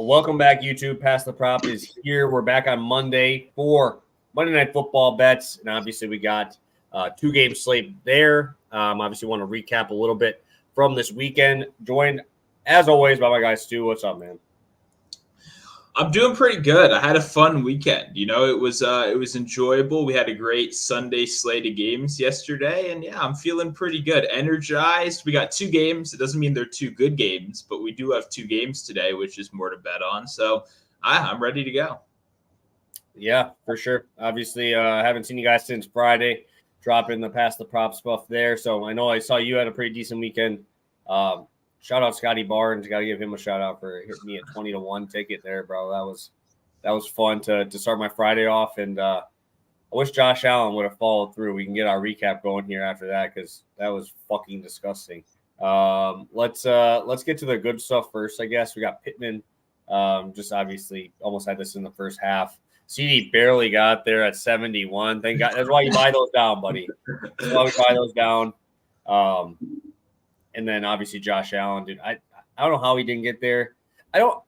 Well, welcome back, YouTube. Pass the Prop is here. We're back on Monday for Monday Night Football bets, and obviously we got two-game slate there. Obviously want to recap a little bit from this weekend. Joined, as always, by my guy Stu. What's up, man? I'm doing pretty good. I had a fun weekend. It was enjoyable. We had a great Sunday slate of games yesterday, and yeah, I'm feeling pretty good, energized. We got two games. It doesn't mean they're two good games, but we do have two games today, which is more to bet on. So I'm ready to go. Yeah, for sure. Obviously, I haven't seen you guys since Friday, dropping the Pass the Prop stuff there. So I know I saw you had a pretty decent weekend. Shout out Scotty Barnes. Got to give him a shout out for hitting me a 20-1 ticket there, bro. That was fun to start my Friday off. And I wish Josh Allen would have followed through. We can get our recap going here after that because that was fucking disgusting. Let's get to the good stuff first, I guess. We got Pittman. Just obviously almost had this in the first half. CD barely got there at 71. Thank God. That's why you buy those down, buddy. That's why we buy those down. And then obviously Josh Allen, dude. I don't know how he didn't get there. I don't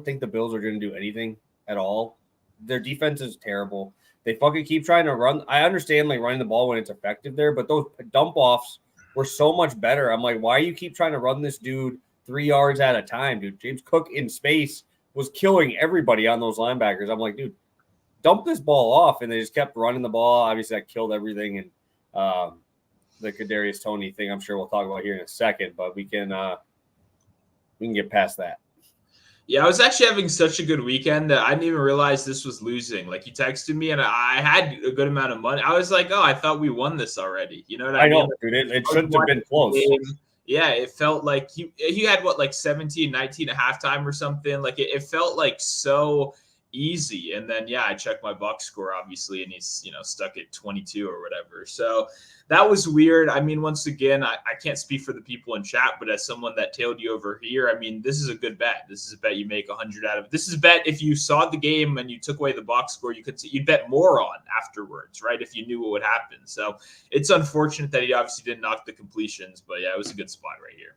think the Bills are going to do anything at all. Their defense is terrible. They fucking keep trying to run. I understand like running the ball when it's effective there, but those dump offs were so much better. I'm like, why do you keep trying to run this dude 3 yards at a time, dude? James Cook in space was killing everybody on those linebackers. I'm like, dude, dump this ball off. And they just kept running the ball. Obviously, that killed everything. And the Kadarius Toney thing, I'm sure we'll talk about here in a second, but we can get past that. Yeah, I was actually having such a good weekend that I didn't even realize this was losing. Like, you texted me, and I had a good amount of money. I was like, oh, I thought we won this already. You know what I mean? I know, dude. It shouldn't have been close. Yeah, it felt like he had, 17, 19 at halftime or something. Like, it felt like so easy. And then, yeah, I checked my box score, obviously, and he's, stuck at 22 or whatever. So that was weird. I mean, once again, I can't speak for the people in chat, but as someone that tailed you over here, I mean, this is a good bet. This is a bet you make 100 out of. This is a bet if you saw the game and you took away the box score, you'd bet more on afterwards, right? If you knew what would happen. So it's unfortunate that he obviously didn't knock the completions, but yeah, it was a good spot right here.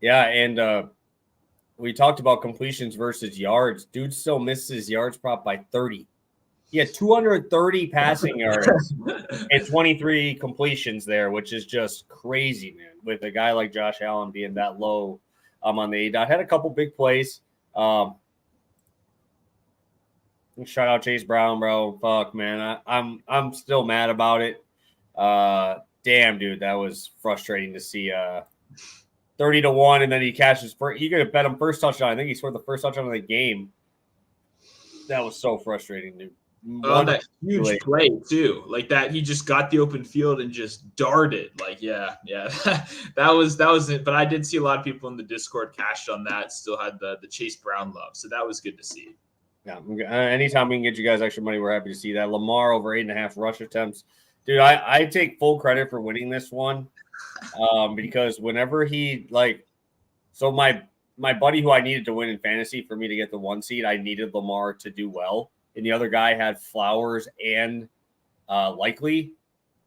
Yeah, and we talked about completions versus yards. Dude still misses yards prop by 30. He had 230 passing yards and 23 completions there, which is just crazy, man. With a guy like Josh Allen being that low on the A-dot. Had a couple big plays. Shout out Chase Brown, bro. Fuck, man. I'm still mad about it. Damn, dude, that was frustrating to see 30-1, and then he catches first. You could have bet him first touchdown. I think he scored the first touchdown of the game. That was so frustrating, dude. On that huge play too, like that he just got the open field and just darted. Like, yeah, that was it. But I did see a lot of people in the Discord cashed on that. Still had the Chase Brown love, so that was good to see. Yeah, anytime we can get you guys extra money, we're happy to see that. Lamar over 8.5 rush attempts, dude. I take full credit for winning this one, because whenever he so my buddy who I needed to win in fantasy for me to get the 1 seed, I needed Lamar to do well. And the other guy had Flowers and Likely.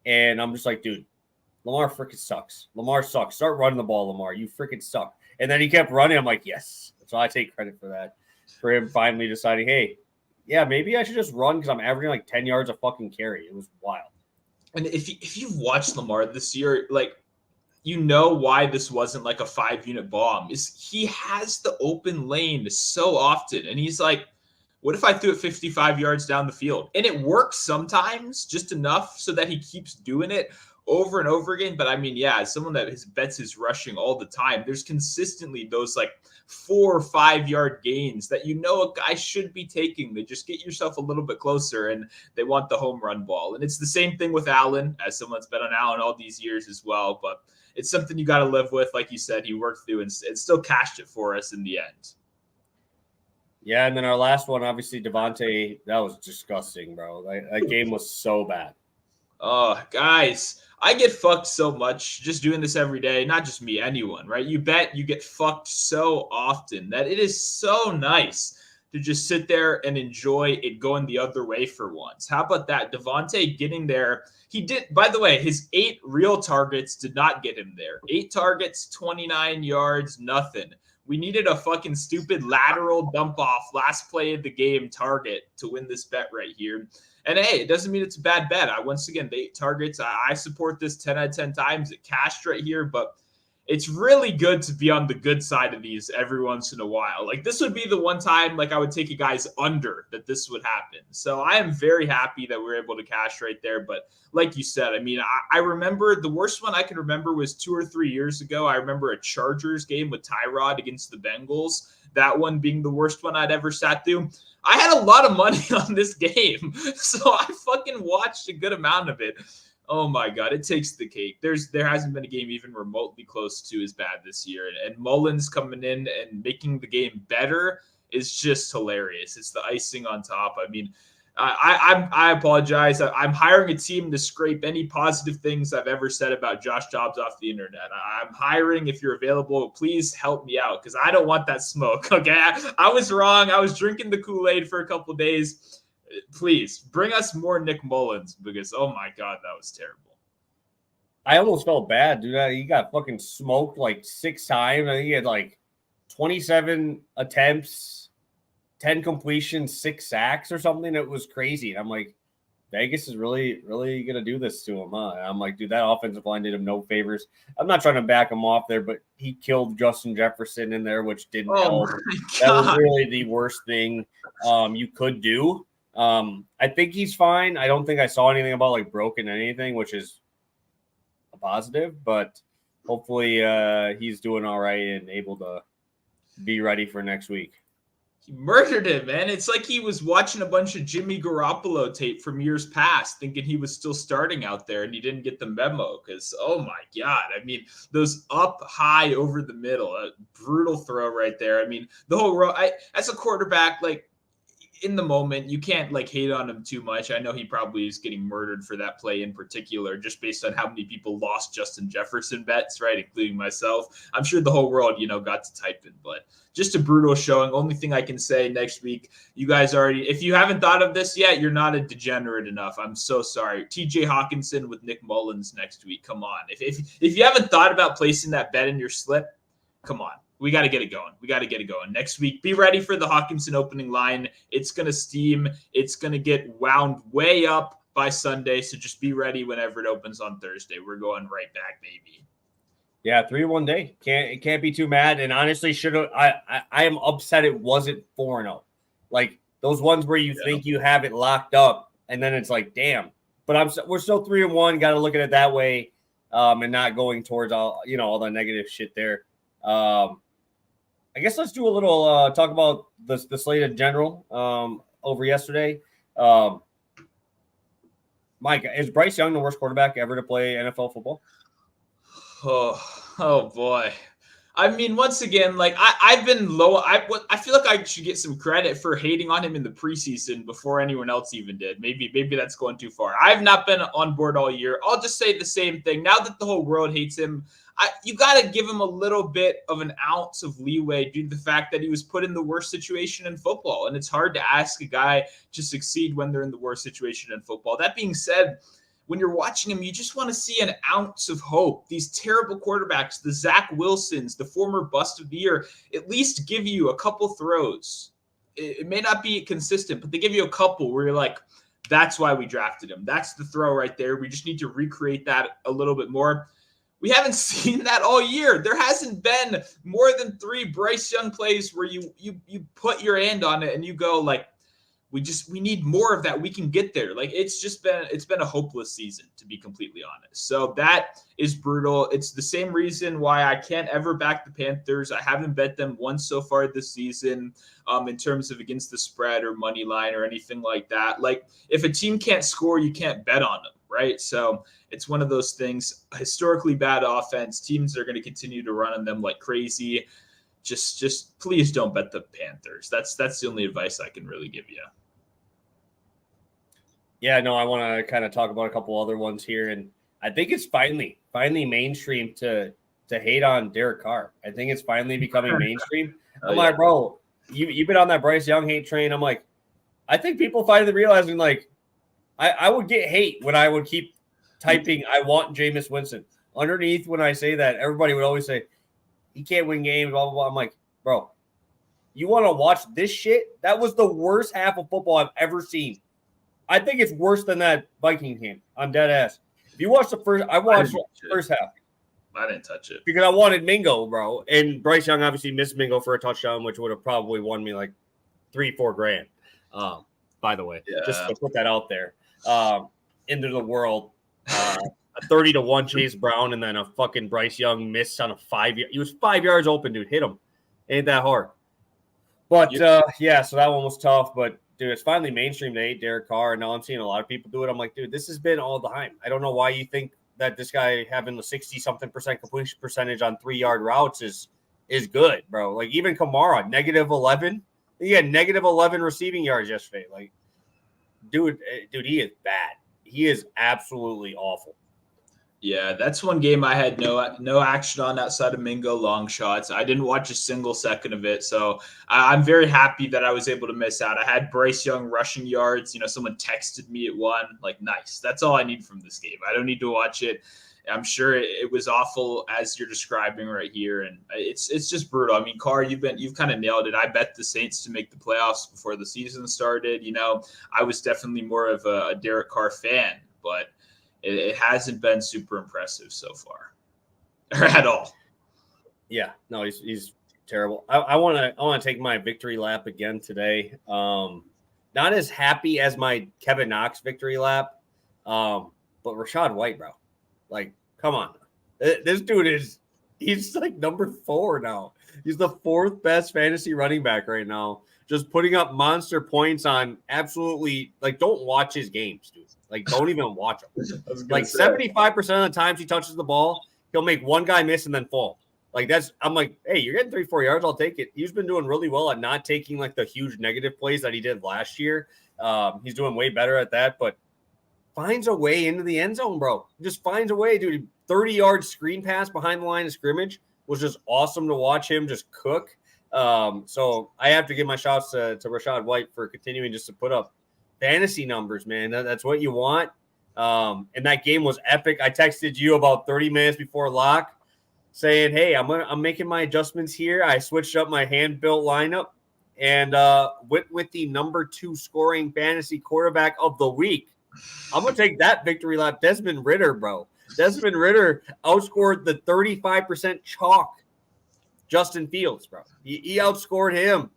And I'm just like, dude, Lamar freaking sucks. Lamar sucks. Start running the ball, Lamar. You freaking suck. And then he kept running. I'm like, yes. So I take credit for that. For him finally deciding, hey, yeah, maybe I should just run because I'm averaging like 10 yards a fucking carry. It was wild. And if you've watched Lamar this year, why this wasn't like a 5-unit bomb is he has the open lane so often. And he's like, what if I threw it 55 yards down the field? And it works sometimes, just enough so that he keeps doing it over and over again. But I mean, yeah, as someone that bets his rushing all the time, there's consistently those 4 or 5 yard gains that a guy should be taking. They just get yourself a little bit closer and they want the home run ball. And it's the same thing with Allen, as someone that's bet on Allen all these years as well. But it's something you got to live with. Like you said, he worked through and still cashed it for us in the end. Yeah, and then our last one, obviously, Devontae, that was disgusting, bro. That game was so bad. Oh, guys, I get fucked so much just doing this every day. Not just me, anyone, right? You bet you get fucked so often that it is so nice to just sit there and enjoy it going the other way for once. How about that? Devontae getting there. He did, by the way, his 8 real targets did not get him there. 8 targets, 29 yards, nothing. We needed a fucking stupid lateral dump off last play of the game target to win this bet right here. And hey, it doesn't mean it's a bad bet. Once again, the 8 targets. I support this 10 out of 10 times. It cashed right here, but it's really good to be on the good side of these every once in a while. Like this would be the one time like I would take you guys under that this would happen. So I am very happy that we were able to cash right there. But like you said, I mean, I remember the worst one I can remember was 2 or 3 years ago. I remember a Chargers game with Tyrod against the Bengals. That one being the worst one I'd ever sat through. I had a lot of money on this game, so I fucking watched a good amount of it. Oh my God, it takes the cake. There hasn't been a game even remotely close to as bad this year. And Mullins coming in and making the game better is just hilarious. It's the icing on top. I mean, I apologize. I'm hiring a team to scrape any positive things I've ever said about Josh Dobbs off the internet. I'm hiring. If you're available, please help me out because I don't want that smoke. Okay, I was wrong. I was drinking the Kool-Aid for a couple of days. Please bring us more Nick Mullins because, oh my God, that was terrible. I almost felt bad, dude. He got fucking smoked like 6 times. I think he had like 27 attempts, 10 completions, 6 sacks or something. It was crazy. And I'm like, Vegas is really, really going to do this to him, huh? And I'm like, dude, that offensive line did him no favors. I'm not trying to back him off there, but he killed Justin Jefferson in there, which didn't help. That was really the worst thing you could do. I think he's fine. I don't think I saw anything about like broken anything, which is a positive, but hopefully he's doing all right and able to be ready for next week. He murdered him, man. It's like he was watching a bunch of Jimmy Garoppolo tape from years past, thinking he was still starting out there, and he didn't get the memo because, oh my God. I mean, those up high over the middle, a brutal throw right there. I mean, the whole row, as a quarterback, like, in the moment, you can't like hate on him too much. I know he probably is getting murdered for that play in particular, just based on how many people lost Justin Jefferson bets, right? Including myself. I'm sure the whole world, got to type in, but just a brutal showing. Only thing I can say next week, you guys already, if you haven't thought of this yet, you're not a degenerate enough. I'm so sorry. TJ Hawkinson with Nick Mullins next week. Come on. If you haven't thought about placing that bet in your slip, come on. We got to get it going. Next week, be ready for the Hawkinson opening line. It's going to steam. It's going to get wound way up by Sunday. So just be ready whenever it opens on Thursday. We're going right back, baby. Yeah, 3-1 day. It can't be too mad. And honestly, I am upset it wasn't 4-0. Like those ones where you think you have it locked up, and then it's like, damn. But we're still 3-1. Got to look at it that way, and not going towards all the negative shit there. I guess let's do a little talk about the slate in general over yesterday. Mike, is Bryce Young the worst quarterback ever to play NFL football? Oh boy. I mean, once again, like I've been low. I feel like I should get some credit for hating on him in the preseason before anyone else even did. Maybe that's going too far. I've not been on board all year. I'll just say the same thing. Now that the whole world hates him, you got to give him a little bit of an ounce of leeway due to the fact that he was put in the worst situation in football. And it's hard to ask a guy to succeed when they're in the worst situation in football. That being said, when you're watching him, you just want to see an ounce of hope. These terrible quarterbacks, the Zach Wilsons, the former bust of the year, at least give you a couple throws. It may not be consistent, but they give you a couple where you're like, that's why we drafted him. That's the throw right there. We just need to recreate that a little bit more. We haven't seen that all year. There hasn't been more than 3 Bryce Young plays where you put your hand on it and you go like, we need more of that. We can get there. Like it's been a hopeless season, to be completely honest. So that is brutal. It's the same reason why I can't ever back the Panthers. I haven't bet them once so far this season in terms of against the spread or money line or anything like that. Like if a team can't score, you can't bet on them, right? So it's one of those things. Historically bad offense. Teams are going to continue to run on them like crazy. Just please don't bet the Panthers. That's the only advice I can really give you. Yeah, no, I want to kind of talk about a couple other ones here, and I think it's finally mainstream to hate on Derek Carr. I think it's finally becoming mainstream. I'm like, bro, you've been on that Bryce Young hate train. I'm like, I think people finally realizing like, I would get hate when I would keep typing, I want Jameis Winston. Underneath when I say that, everybody would always say, he can't win games, blah, blah, blah. I'm like, bro, you want to watch this shit? That was the worst half of football I've ever seen. I think it's worse than that Viking game. I'm dead ass. If you watch I watched the first half. I didn't touch it because I wanted Mingo, bro. And Bryce Young obviously missed Mingo for a touchdown, which would have probably won me like $3-4 grand. By the way, just to put that out there into the world. A 30-1 Chase Brown, and then a fucking Bryce Young missed on a 5-yard. He was 5 yards open, dude. Hit him. Ain't that hard. But so that one was tough. But dude, it's finally mainstream. They ate Derek Carr, and now I'm seeing a lot of people do it. I'm like, dude, this has been all the time. I don't know why you think that this guy having the 60-something% completion percentage on 3-yard routes is good, bro. Like even Kamara, -11. He had -11 receiving yards yesterday. Like, dude, he is bad. He is absolutely awful. Yeah, that's one game I had no action on outside of Mingo long shots. I didn't watch a single second of it, so I'm very happy that I was able to miss out. I had Bryce Young rushing yards. Someone texted me at 1, like, nice. That's all I need from this game. I don't need to watch it. I'm sure it was awful as you're describing right here, and it's just brutal. I mean, Carr, you've kind of nailed it. I bet the Saints to make the playoffs before the season started. I was definitely more of a Derek Carr fan, but it hasn't been super impressive so far, or at all. Yeah, no, he's terrible. I want to take my victory lap again today. Not as happy as my Kevin Knox victory lap, but Rachaad White, bro. Like, come on. This dude he's like number 4 now. He's the 4th best fantasy running back right now. Just putting up monster points on absolutely, like, don't watch his games, dude. Like, don't even watch him. Like, 75% of the times he touches the ball, he'll make one guy miss and then fall. Like, I'm like, hey, you're getting 3-4 yards, I'll take it. He's been doing really well at not taking, like, the huge negative plays that he did last year. He's doing way better at that, but finds a way into the end zone, bro. Just finds a way, dude. 30-yard screen pass behind the line of scrimmage was just awesome to watch him just cook. So I have to give my shots to Rachaad White for continuing just to put up fantasy numbers, man. That's what you want. And that game was epic. I texted you about 30 minutes before lock saying, hey, I'm making my adjustments here. I switched up my hand-built lineup and went with the number 2 scoring fantasy quarterback of the week. I'm going to take that victory lap. Desmond Ridder, bro. Desmond Ridder outscored the 35% chalk Justin Fields, bro. He outscored him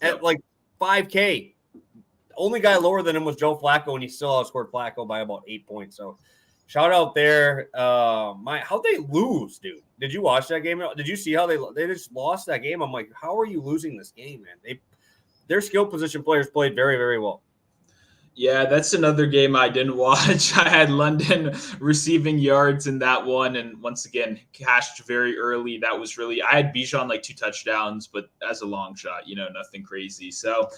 at like 5K. The only guy lower than him was Joe Flacco, and he still outscored Flacco by about 8 points. So shout out there. How'd they lose, dude? Did you watch that game? Did you see how they just lost that game? I'm like, how are you losing this game, man? Their skill position players played very, very well. Yeah, that's another game I didn't watch. I had London receiving yards in that one, and once again, cashed very early. That was I had Bijan like 2 touchdowns, but as a long shot, nothing crazy. So,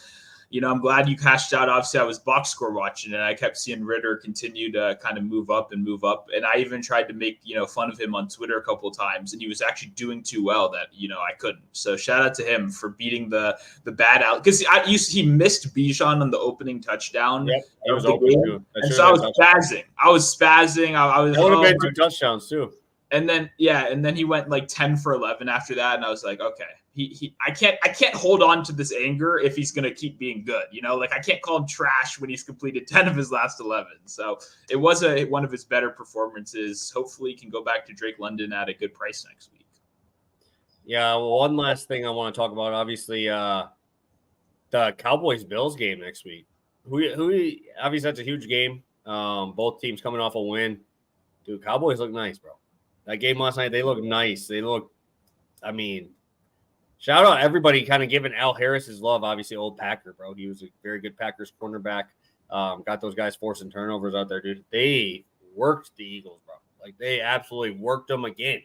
I'm glad you cashed out. Obviously, I was box score watching, and I kept seeing Ridder continue to kind of move up. And I even tried to make, fun of him on Twitter a couple of times, and he was actually doing too well that, I couldn't. So shout out to him for beating the bad out. Because he missed Bijan on the opening touchdown. Yep, it was open too. And so I was spazzing. I was That would have been 2 touchdowns too. And then he went like 10 for 11 after that, and I was like, okay, I can't hold on to this anger if he's gonna keep being good, like I can't call him trash when he's completed 10 of his last 11. So it was one of his better performances. Hopefully, he can go back to Drake London at a good price next week. Yeah, well, one last thing I want to talk about, obviously, the Cowboys-Bills game next week. Who obviously that's a huge game. Both teams coming off a win. Dude, Cowboys look nice, bro. That game last night, they look nice. Shout out everybody kind of giving Al Harris his love. Obviously, old Packer, bro. He was a very good Packers cornerback. Got those guys forcing turnovers out there, dude. They worked the Eagles, bro. Like, they absolutely worked them again.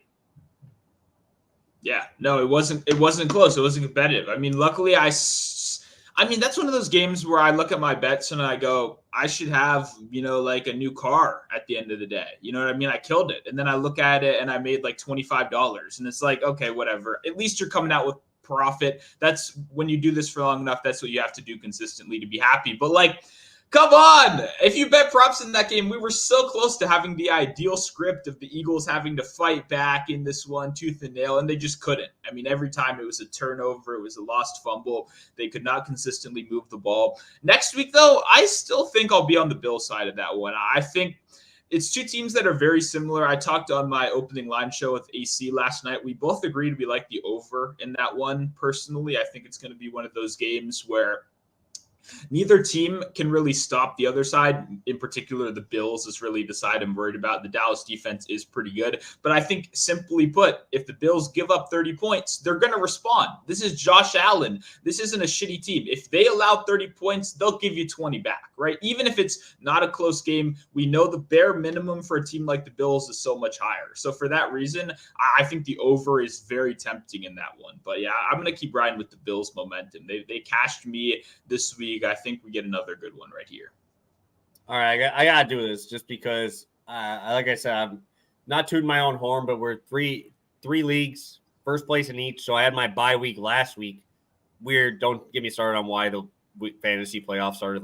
Yeah, no, it wasn't close. It wasn't competitive. I mean, luckily, that's one of those games where I look at my bets and I go, I should have, like a new car at the end of the day. You know what I mean? I killed it. And then I look at it and I made like $25. And it's like, okay, whatever. At least you're coming out with profit. That's when you do this for long enough, that's what you have to do consistently to be happy. But like Come on! If you bet props in that game, we were so close to having the ideal script of the Eagles having to fight back in this one tooth and nail, and they just couldn't. I mean, every time it was a turnover, it was a lost fumble. They could not consistently move the ball. Next week, though, I still think I'll be on the Bill side of that one. I think it's two teams that are very similar. I talked on my opening line show with AC last night. We both agreed we like the over in that one. Personally, I think it's going to be one of those games where neither team can really stop the other side. In particular, the Bills is really the side I'm worried about. The Dallas defense is pretty good. But I think, simply put, if the Bills give up 30 points, they're going to respond. This is Josh Allen. This isn't a shitty team. If they allow 30 points, they'll give you 20 back, right? Even if it's not a close game, we know the bare minimum for a team like the Bills is so much higher. So for that reason, I think the over is very tempting in that one. But yeah, I'm going to keep riding with the Bills' momentum. They cashed me this week. I think we get another good one right here. All right, I gotta do this just because, like I said, I'm not tooting my own horn, but we're three leagues, first place in each. So I had my bye week last week. Weird. Don't get me started on why the fantasy playoffs started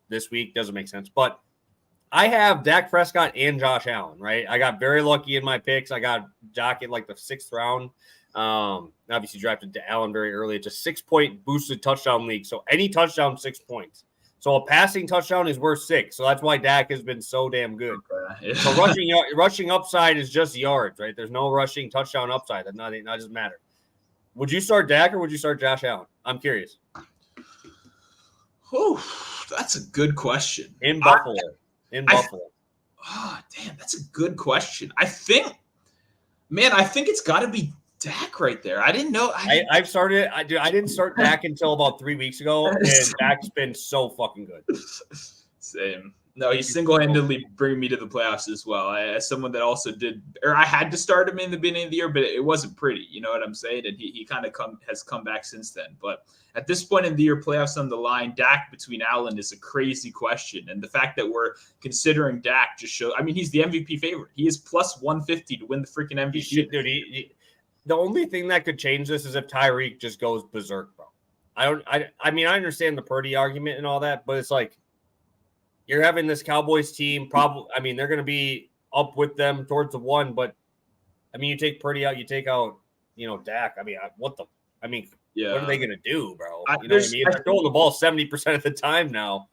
this week. Doesn't make sense. But I have Dak Prescott and Josh Allen. Right. I got very lucky in my picks. I got Jock in like the 6th round. Obviously drafted Allen very early. It's a 6-point boosted touchdown league. So any touchdown, 6 points. So a passing touchdown is worth 6. So that's why Dak has been so damn good. Yeah. So rushing upside is just yards, right? There's no rushing touchdown upside. That doesn't matter. Would you start Dak or would you start Josh Allen? I'm curious. Oh, that's a good question. In Buffalo. Oh, damn, that's a good question. I think it's got to be Dak right there. I didn't know. I've started. I didn't start Dak until about 3 weeks ago, and Dak's been so fucking good. Same. No, he's single-handedly bringing me to the playoffs as well. As someone that also I had to start him in the beginning of the year, but it wasn't pretty. You know what I'm saying? And he kind of has come back since then. But at this point in the year, playoffs on the line, Dak between Allen is a crazy question. And the fact that we're considering Dak just shows. I mean, he's the MVP favorite. He is plus 150 to win the freaking MVP. Dude, the only thing that could change this is if Tyreek just goes berserk, bro. I mean, I understand the Purdy argument and all that, but it's like you're having this Cowboys team. Probably, I mean, they're going to be up with them towards the 1, but I mean, you take Purdy out, you take out, Dak. I mean, what are they going to do, bro? You know what I mean? They're throwing the ball 70% of the time now.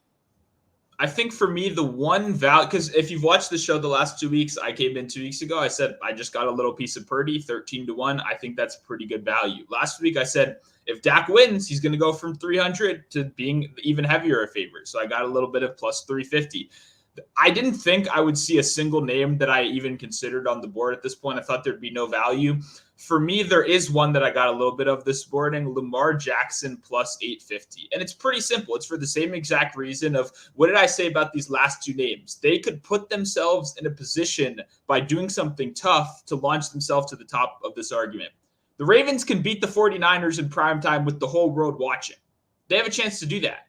I think for me, the one value, because if you've watched the show the last 2 weeks, I came in 2 weeks ago. I said I just got a little piece of Purdy, 13-1. I think that's pretty good value. Last week, I said if Dak wins, he's going to go from 300 to being even heavier a favorite. So I got a little bit of plus 350. I didn't think I would see a single name that I even considered on the board at this point. I thought there'd be no value. For me, there is one that I got a little bit of this morning, Lamar Jackson plus 850. And it's pretty simple. It's for the same exact reason of what did I say about these last two names? They could put themselves in a position by doing something tough to launch themselves to the top of this argument. The Ravens can beat the 49ers in primetime with the whole world watching. They have a chance to do that.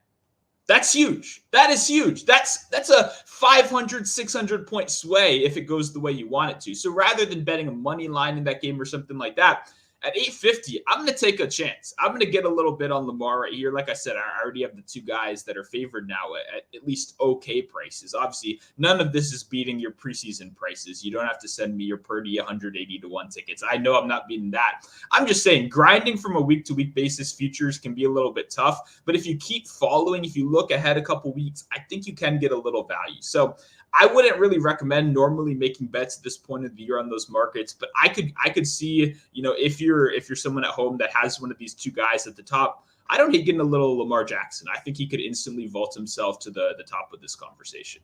That's huge. That is huge. That's a 500, 600 point sway if it goes the way you want it to. So rather than betting a money line in that game or something like that, at 850, I'm going to take a chance. I'm going to get a little bit on Lamar right here. Like I said, I already have the two guys that are favored now at least okay prices. Obviously, none of this is beating your preseason prices. You don't have to send me your Purdy 180-1 tickets. I know I'm not beating that. I'm just saying grinding from a week-to-week basis futures can be a little bit tough. But if you keep following, if you look ahead a couple weeks, I think you can get a little value. So I wouldn't really recommend normally making bets at this point of the year on those markets, but I could see, if you're someone at home that has one of these two guys at the top, I don't hate getting a little Lamar Jackson. I think he could instantly vault himself to the top of this conversation.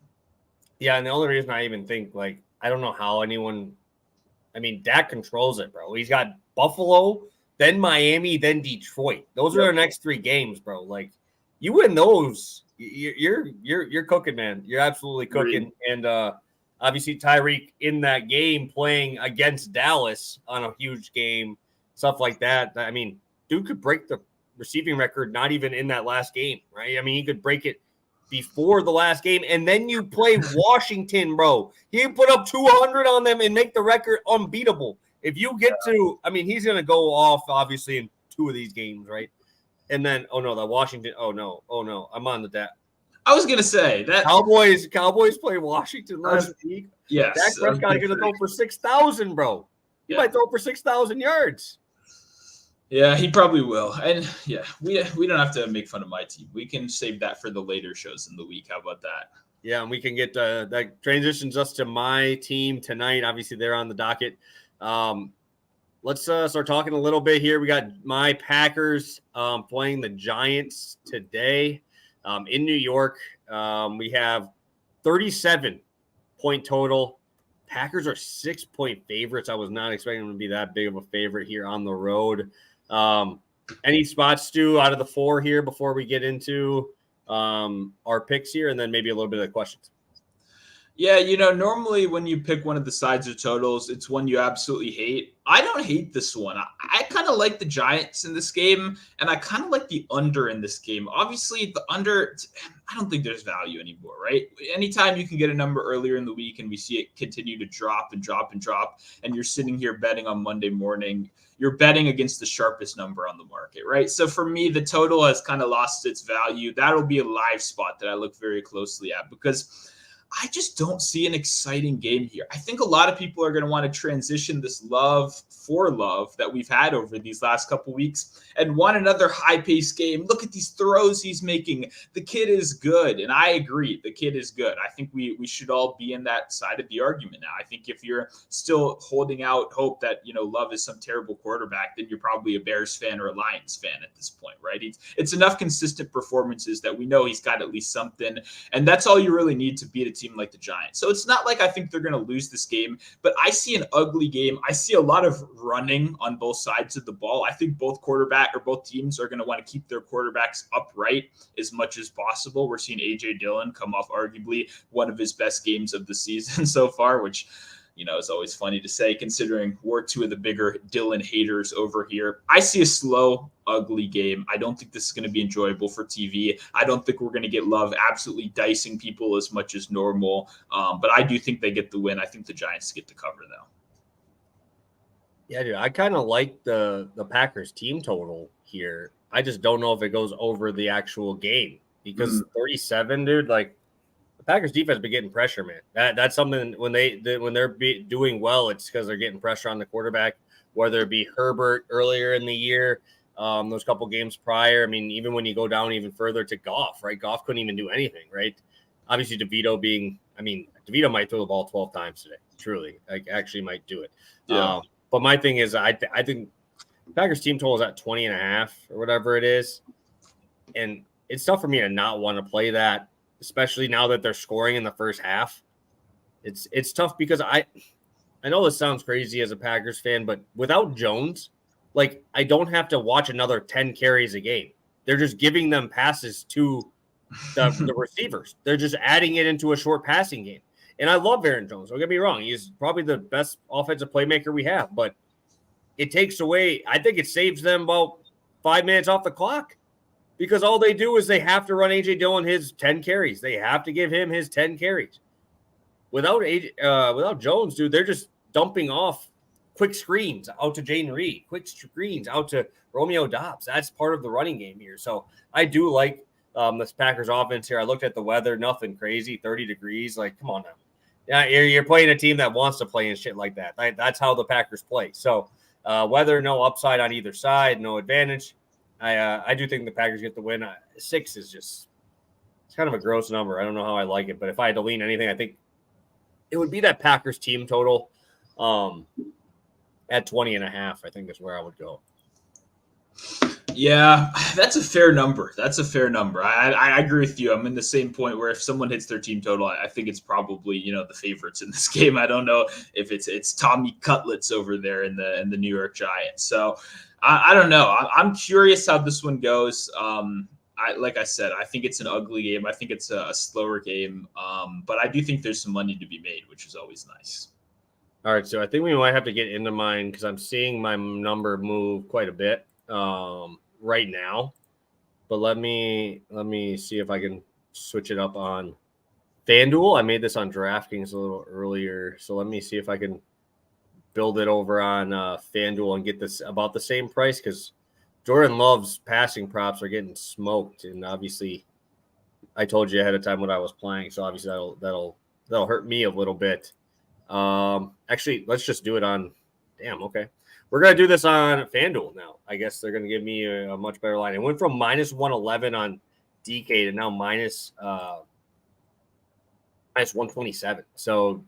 Yeah, and the only reason I even think, I don't know how Dak controls it, bro. He's got Buffalo, then Miami, then Detroit. Those are their next 3 games, bro. Like, you win those, you're cooking, man. You're absolutely cooking. And obviously Tyreek in that game playing against Dallas on a huge game, stuff like that. I mean, dude could break the receiving record not even in that last game, right? I mean, he could break it before the last game, and then you play Washington, bro. He can put up 200 on them and make the record unbeatable. If you get to, I mean, he's going to go off, obviously, in 2 of these games, right? And then, Washington, I'm on the Dak. I was gonna say that Cowboys play Washington last week. Yes, Dak Prescott gonna throw for 6,000, bro. He might throw for 6,000 yards. Yeah, he probably will. And yeah, we don't have to make fun of my team. We can save that for the later shows in the week. How about that? Yeah, and we can get that transitions us to my team tonight. Obviously, they're on the docket. Let's start talking a little bit here. We got my Packers playing the Giants today in New York. We have 37-point total. Packers are 6-point favorites. I was not expecting them to be that big of a favorite here on the road. Any spots, Stu, out of the 4 here before we get into our picks here, and then maybe a little bit of questions? Yeah, normally when you pick one of the sides or totals, it's one you absolutely hate. I don't hate this one. I kind of like the Giants in this game, and I kind of like the under in this game. Obviously, the under, I don't think there's value anymore, right? Anytime you can get a number earlier in the week and we see it continue to drop and drop and drop, and you're sitting here betting on Monday morning, you're betting against the sharpest number on the market, right? So for me, the total has kind of lost its value. That'll be a live spot that I look very closely at because I just don't see an exciting game here. I think a lot of people are going to want to transition this love for love that we've had over these last couple weeks and want another high-paced game. Look at these throws he's making. The kid is good, and I agree. The kid is good. I think we should all be in that side of the argument now. I think if you're still holding out hope that, Love is some terrible quarterback, then you're probably a Bears fan or a Lions fan at this point, right? It's enough consistent performances that we know he's got at least something, and that's all you really need to beat a team like the Giants. So it's not like I think they're going to lose this game, but I see an ugly game. I see a lot of running on both sides of the ball. I think both teams are going to want to keep their quarterbacks upright as much as possible. We're seeing AJ Dillon come off arguably one of his best games of the season so far, which is always funny to say considering we're two of the bigger Dillon haters over here. I see a slow, ugly game. I don't think this is going to be enjoyable for TV. I don't think we're going to get Love absolutely dicing people as much as normal. But I do think they get the win. I think the Giants get the cover, though. Yeah, dude, I kind of like the Packers team total here. I just don't know if it goes over the actual game because 37, dude, like the Packers defense has been getting pressure, man. That's something when they're doing well, it's because they're getting pressure on the quarterback, whether it be Herbert earlier in the year, those couple games prior. I mean, even when you go down even further to Goff, right? Goff couldn't even do anything, right? Obviously, DeVito might throw the ball 12 times today. Truly, like actually might do it. Yeah. But my thing is, I think Packers team total is at 20.5 or whatever it is. And it's tough for me to not want to play that, especially now that they're scoring in the first half. It's tough because I know this sounds crazy as a Packers fan, but without Jones, like I don't have to watch another 10 carries a game. They're just giving them passes to the receivers. They're just adding it into a short passing game. And I love Aaron Jones. Don't get me wrong. He's probably the best offensive playmaker we have, but it takes away, I think it saves them about 5 minutes off the clock because all they do is they have to run A.J. Dillon his 10 carries. They have to give him his 10 carries. Without Jones, dude, they're just dumping off quick screens out to Jaden Reed, quick screens out to Romeo Doubs. That's part of the running game here. So I do like this Packers offense here. I looked at the weather, nothing crazy, 30 degrees. Like, come on now. Yeah, you're playing a team that wants to play and shit like that. That's how the Packers play. So weather, no upside on either side, no advantage. I do think the Packers get the win. 6 is just it's kind of a gross number. I don't know how I like it, but if I had to lean anything, I think it would be that Packers team total at 20.5. I think is where I would go. Yeah, that's a fair number. I agree with you. I'm in the same point where if someone hits their team total, I think it's probably, the favorites in this game. I don't know if it's Tommy Cutlets over there in the New York Giants. So I don't know. I'm curious how this one goes. Like I said, I think it's an ugly game. I think it's a slower game. But I do think there's some money to be made, which is always nice. All right, so I think we might have to get into mine because I'm seeing my number move quite a bit right now. But let me see if I can switch it up on FanDuel. I made this on DraftKings a little earlier, so let me see if I can build it over on FanDuel and get this about the same price because Jordan Love's passing props are getting smoked, and obviously I told you ahead of time what I was playing, so obviously that'll hurt me a little bit. Actually, let's just do it on. Damn, okay. We're gonna do this on FanDuel now. I guess they're gonna give me a much better line. It went from minus 111 on DK to now minus 127. So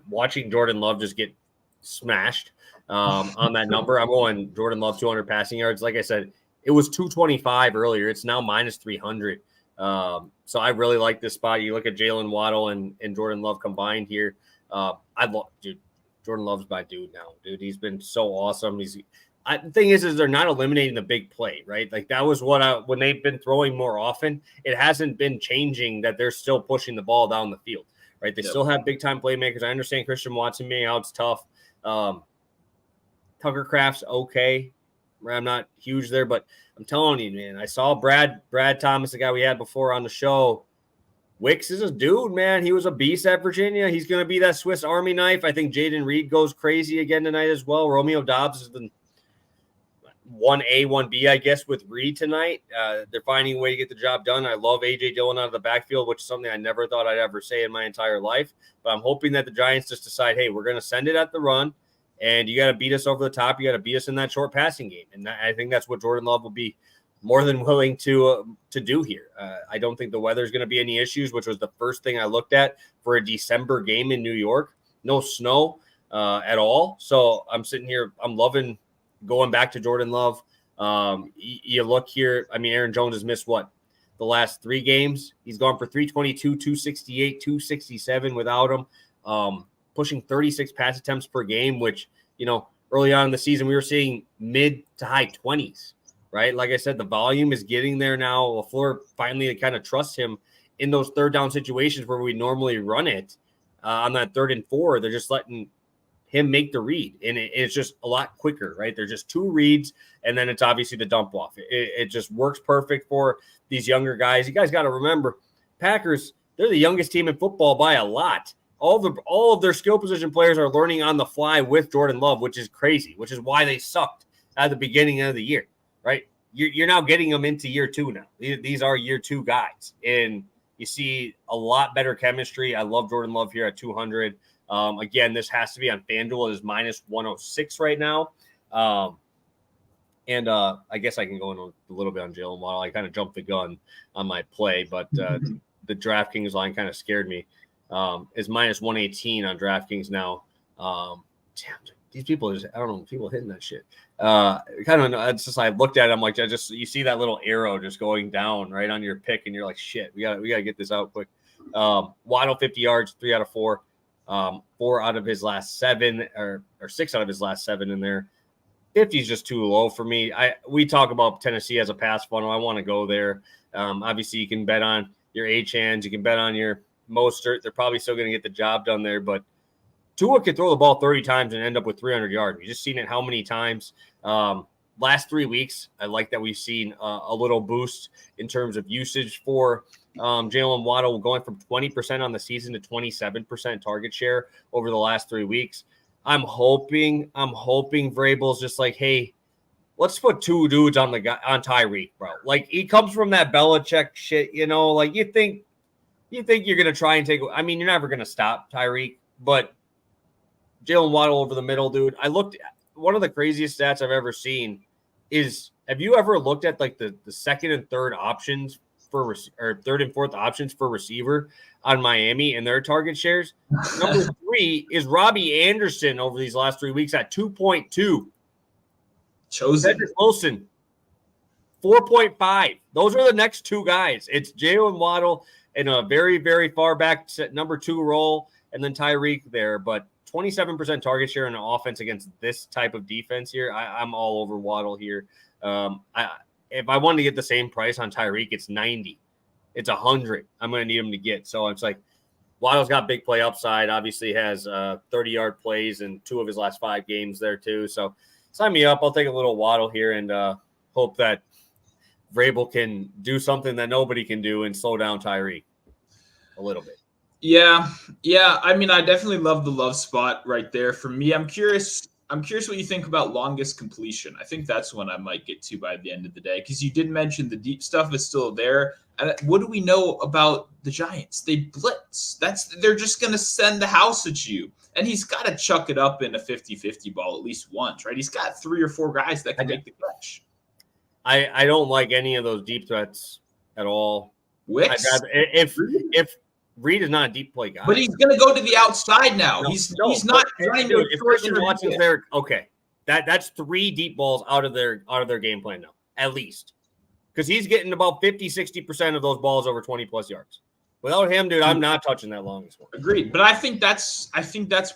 watching Jordan Love just get smashed on that number, I'm going Jordan Love 200 passing yards. Like I said, it was 225 earlier. It's now minus 300. So I really like this spot. You look at Jalen Waddle and Jordan Love combined here. Dude, Jordan Love's my dude now, dude. He's been so awesome. The thing is they're not eliminating the big play, right? Like that was when they've been throwing more often, it hasn't been changing that they're still pushing the ball down the field, right? They still have big time playmakers. I understand Christian Watson being out, it's tough. Tucker Kraft's okay. I'm not huge there, but I'm telling you, man, I saw Brad Thomas, the guy we had before on the show. Wicks is a dude, man. He was a beast at Virginia. He's going to be that Swiss Army knife. I think Jaden Reed goes crazy again tonight as well. Romeo Dobbs has been 1A, 1B, I guess, with Reed tonight. They're finding a way to get the job done. I love A.J. Dillon out of the backfield, which is something I never thought I'd ever say in my entire life. But I'm hoping that the Giants just decide, hey, we're going to send it at the run, and you got to beat us over the top. You got to beat us in that short passing game. And I think that's what Jordan Love will be more than willing to do here. I don't think the weather is going to be any issues, which was the first thing I looked at for a December game in New York. No snow at all. So I'm sitting here. I'm loving going back to Jordan Love. You look here. I mean, Aaron Jones has missed the last 3 games. He's gone for 322, 268, 267 without him. Pushing 36 pass attempts per game, which, early on in the season, we were seeing mid to high 20s. Right, like I said, the volume is getting there now. LaFleur finally kind of trusts him in those third down situations where we normally run it on that 3rd and 4. They're just letting him make the read, and it's just a lot quicker, right? There's just 2 reads, and then it's obviously the dump off. It just works perfect for these younger guys. You guys got to remember, Packers, they're the youngest team in football by a lot. All of their skill position players are learning on the fly with Jordan Love, which is crazy, which is why they sucked at the beginning of the year. Right, you're now getting them into year 2 now. These are year 2 guys, and you see a lot better chemistry. I love Jordan Love here at 200. Again, this has to be on FanDuel. It is minus 106 right now. And I guess I can go in a little bit on Jalen Waddle. I kind of jumped the gun on my play, but the DraftKings line kind of scared me. Is minus 118 on DraftKings now. Damn, these people I don't know, people hitting that shit. It's just, I looked at it, I'm like, you see that little arrow just going down right on your pick, and you're like, shit, we gotta get this out quick. Waddle 50 yards, 3 out of 4. 4 out of his last 7, or 6 out of his last 7 in there. 50 is just too low for me. We talk about Tennessee as a pass funnel. I want to go there. Obviously, you can bet on your Achans. You can bet on your Mostert. They're probably still going to get the job done there, but Tua could throw the ball 30 times and end up with 300 yards. We've just seen it how many times. Last 3 weeks, I like that we've seen a little boost in terms of usage for Jalen Waddle, going from 20% on the season to 27% target share over the last 3 weeks. I'm hoping Vrabel's just like, hey, let's put 2 dudes on Tyreek, bro. Like, he comes from that Belichick shit, like you think you're going to try and I mean, you're never going to stop Tyreek, but Jalen Waddle over the middle, dude. I looked at one of the craziest stats I've ever seen is, have you ever looked at like the second and third options or 3rd and 4th options for receiver on Miami and their target shares? Number 3 is Robbie Anderson over these last 3 weeks at 2.2. Chosen. Cedric Wilson, 4.5. Those are the next 2 guys. It's Jalen Waddle in a very, very far back number 2 role, and then Tyreek there. But 27% target share in an offense against this type of defense here. I'm all over Waddle here. If I wanted to get the same price on Tyreek, it's 90. It's 100. I'm going to need him to get. So it's like, Waddle's got big play upside. Obviously has 30-yard plays in 2 of his last 5 games there too. So sign me up. I'll take a little Waddle here and hope that Vrabel can do something that nobody can do and slow down Tyreek a little bit. Yeah. I mean, I definitely love the Love spot right there. For me, I'm curious what you think about longest completion. I think that's one I might get to by the end of the day, because you did mention the deep stuff is still there. What do we know about the Giants? They blitz. They're just going to send the house at you. And he's got to chuck it up in a 50-50 ball at least once, right? He's got 3 or 4 guys that can make the catch. I don't like any of those deep threats at all. Wicks? If Reed is not a deep play guy. But he's going to go to the outside now. He's not running dude, if Christian Watson's there, okay. That's 3 deep balls out of their game plan now, at least. Because he's getting about 50-60% of those balls over 20+ yards. Without him, dude, I'm not touching that longest one. Agreed. But I think that's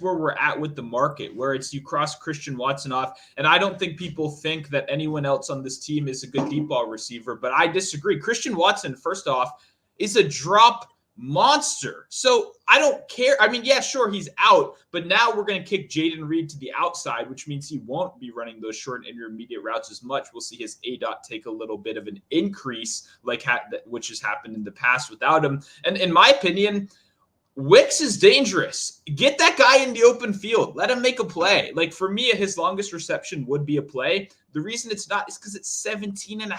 where we're at with the market, where it's you cross Christian Watson off. And I don't think people think that anyone else on this team is a good deep ball receiver, but I disagree. Christian Watson, first off, is a drop monster. So I don't care. I mean, yeah, sure, he's out, but now we're going to kick Jaden Reed to the outside, which means he won't be running those short and intermediate routes as much. We'll see his ADOT take a little bit of an increase, which has happened in the past without him. And in my opinion, Wicks is dangerous. Get that guy in the open field. Let him make a play. Like, for me, his longest reception would be a play. The reason it's not is because it's 17.5.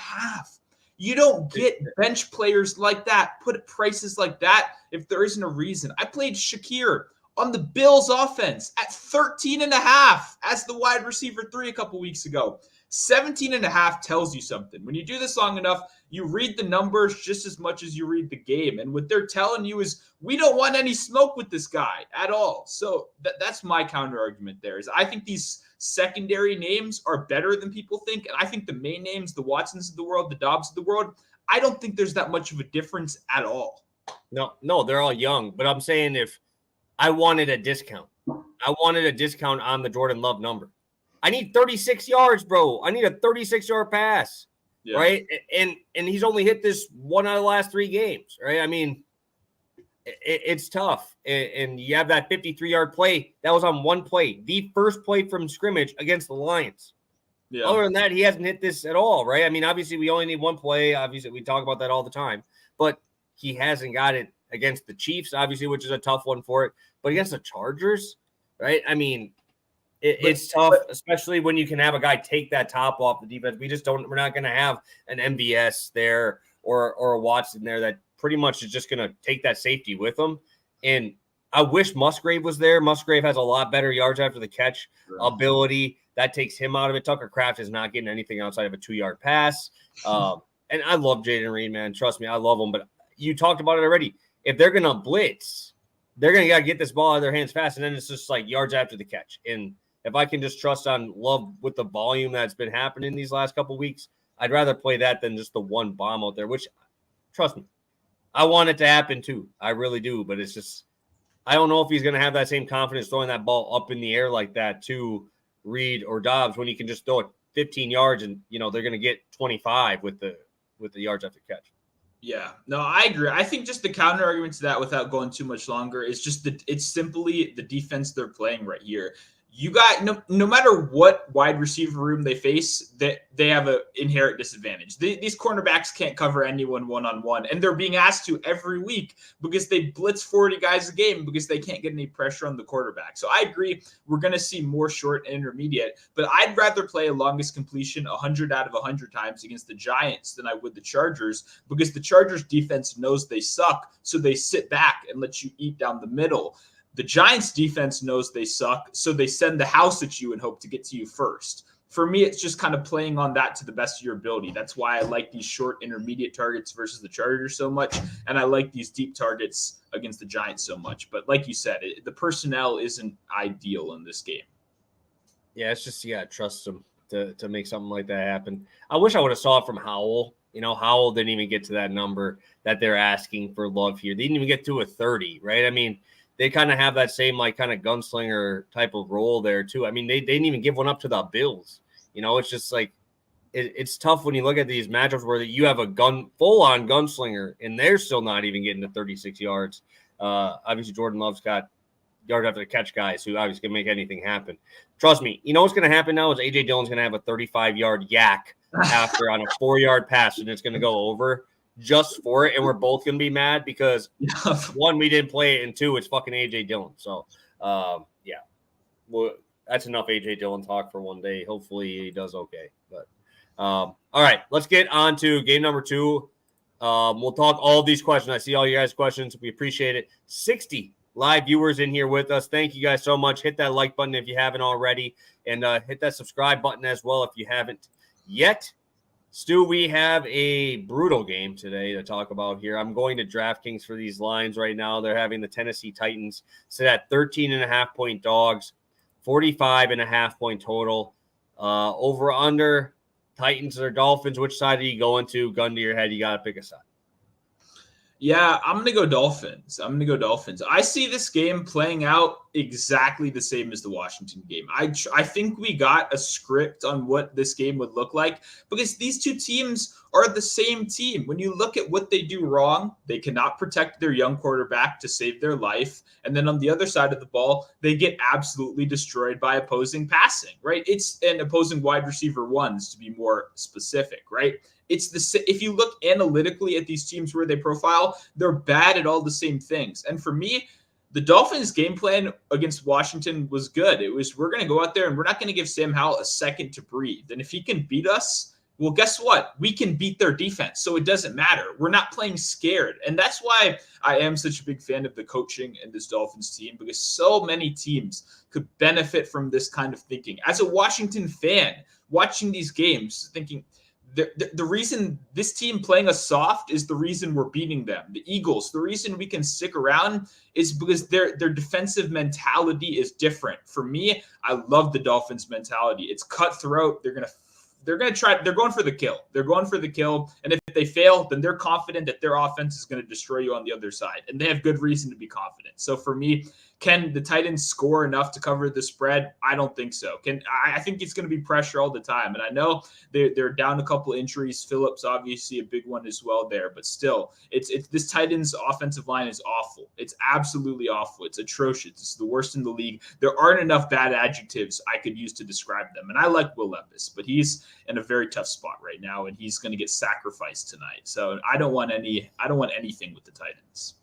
You don't get bench players like that, put prices like that if there isn't a reason. I played Shakir on the Bills offense at 13.5 as the wide receiver 3 a couple weeks ago. 17.5 tells you something. When you do this long enough, you read the numbers just as much as you read the game. And what they're telling you is, we don't want any smoke with this guy at all. So that's my counter argument there, is I think these secondary names are better than people think. And I think the main names, the Watsons of the world, the Dobbs of the world, I don't think there's that much of a difference at all. No, they're all young. But I'm saying, if I wanted a discount on the Jordan Love number. I need 36 yards, bro. I need a 36-yard pass, right? And he's only hit this 1 out of the last 3 games, right? I mean, it's tough. And you have that 53-yard play. That was on 1 play, the first play from scrimmage against the Lions. Yeah. Other than that, he hasn't hit this at all, right? I mean, obviously, we only need 1 play. Obviously, we talk about that all the time. But he hasn't got it against the Chiefs, obviously, which is a tough one for it. But against the Chargers, right? I mean, it's tough, especially when you can have a guy take that top off the defense. We're not going to have an MVS there or a Watson there that pretty much is just going to take that safety with them. And I wish Musgrave was there. Musgrave has a lot better yards after the catch ability. That takes him out of it. Tucker Kraft is not getting anything outside of a 2-yard pass. And I love Jaden Reed, man. Trust me, I love him. But you talked about it already. If they're going to blitz, they're going to get this ball out of their hands fast, and then it's just like yards after the catch. And if I can just trust on Love with the volume that's been happening these last couple of weeks, I'd rather play that than just the one bomb out there, which, trust me, I want it to happen too. I really do. But it's just, I don't know if he's going to have that same confidence throwing that ball up in the air like that to Reed or Dobbs when you can just throw it 15 yards and, they're going to get 25 with the yards after catch. Yeah, no, I agree. I think just the counter argument to that, without going too much longer, is just it's simply the defense they're playing right here. You got no matter what wide receiver room they face, that they have an inherent disadvantage. These cornerbacks can't cover anyone one-on-one, and they're being asked to every week because they blitz 40 guys a game because they can't get any pressure on the quarterback. So I agree, we're going to see more short and intermediate, but I'd rather play a longest completion 100 out of 100 times against the Giants than I would the Chargers, because the Chargers defense knows they suck, so they sit back and let you eat down the middle. The Giants defense knows they suck, so they send the house at you and hope to get to you first. For me, it's just kind of playing on that to the best of your ability. That's why I like these short intermediate targets versus the Chargers so much, and I like these deep targets against the Giants so much. But like you said, the personnel isn't ideal in this game. Yeah, it's just, trust them to make something like that happen. I wish I would have saw it from Howell. Howell didn't even get to that number that they're asking for Love here. They didn't even get to a 30, right? I mean, they kind of have that same kind of gunslinger type of role there too. I mean, they didn't even give one up to the Bills. It's just like it's tough when you look at these matchups where you have a full-on gunslinger and they're still not even getting to 36 yards. Obviously, Jordan Love's got yard after the catch guys who obviously can make anything happen. Trust me, what's going to happen now is A.J. Dillon's going to have a 35-yard yak after on a 4-yard pass, and it's going to go over just for it, and we're both going to be mad because, one, we didn't play it, and two, it's fucking A.J. Dillon. So, well, that's enough A.J. Dillon talk for one day. Hopefully he does okay. But all right, let's get on to game number 2. We'll talk all of these questions. I see all you guys' questions. We appreciate it. 60 live viewers in here with us. Thank you guys so much. Hit that like button if you haven't already, and hit that subscribe button as well if you haven't yet. Stu, we have a brutal game today to talk about here. I'm going to DraftKings for these lines right now. They're having the Tennessee Titans sit at 13.5-point dogs, 45.5-point total. Over under Titans or Dolphins. Which side are you going to? Gun to your head. You got to pick a side. Yeah, I'm going to go Dolphins. I see this game playing out exactly the same as the Washington game. I think we got a script on what this game would look like because these two teams are the same team. When you look at what they do wrong, they cannot protect their young quarterback to save their life. And then on the other side of the ball, they get absolutely destroyed by opposing passing, right? It's an opposing wide receiver ones to be more specific, right? If you look analytically at these teams where they profile, they're bad at all the same things. And for me, the Dolphins' game plan against Washington was good. It was, we're going to go out there and we're not going to give Sam Howell a second to breathe. And if he can beat us, well, guess what? We can beat their defense. So it doesn't matter. We're not playing scared. And that's why I am such a big fan of the coaching in this Dolphins team, because so many teams could benefit from this kind of thinking. As a Washington fan, watching these games, thinking, the reason this team playing us soft is the reason we're beating them. The Eagles, the reason we can stick around is because their defensive mentality is different. For me, I love the Dolphins mentality. It's cutthroat. They're going for the kill. They're going for the kill. And if they fail, then they're confident that their offense is going to destroy you on the other side. And they have good reason to be confident. So for me, can the Titans score enough to cover the spread? I don't think so. I think it's going to be pressure all the time. And I know they're down a couple injuries. Phillips, obviously a big one as well there. But still, it's this Titans offensive line is awful. It's absolutely awful. It's atrocious. It's the worst in the league. There aren't enough bad adjectives I could use to describe them. And I like Will Levis, but he's in a very tough spot right now, and he's going to get sacrificed tonight. So I don't want anything with the Titans.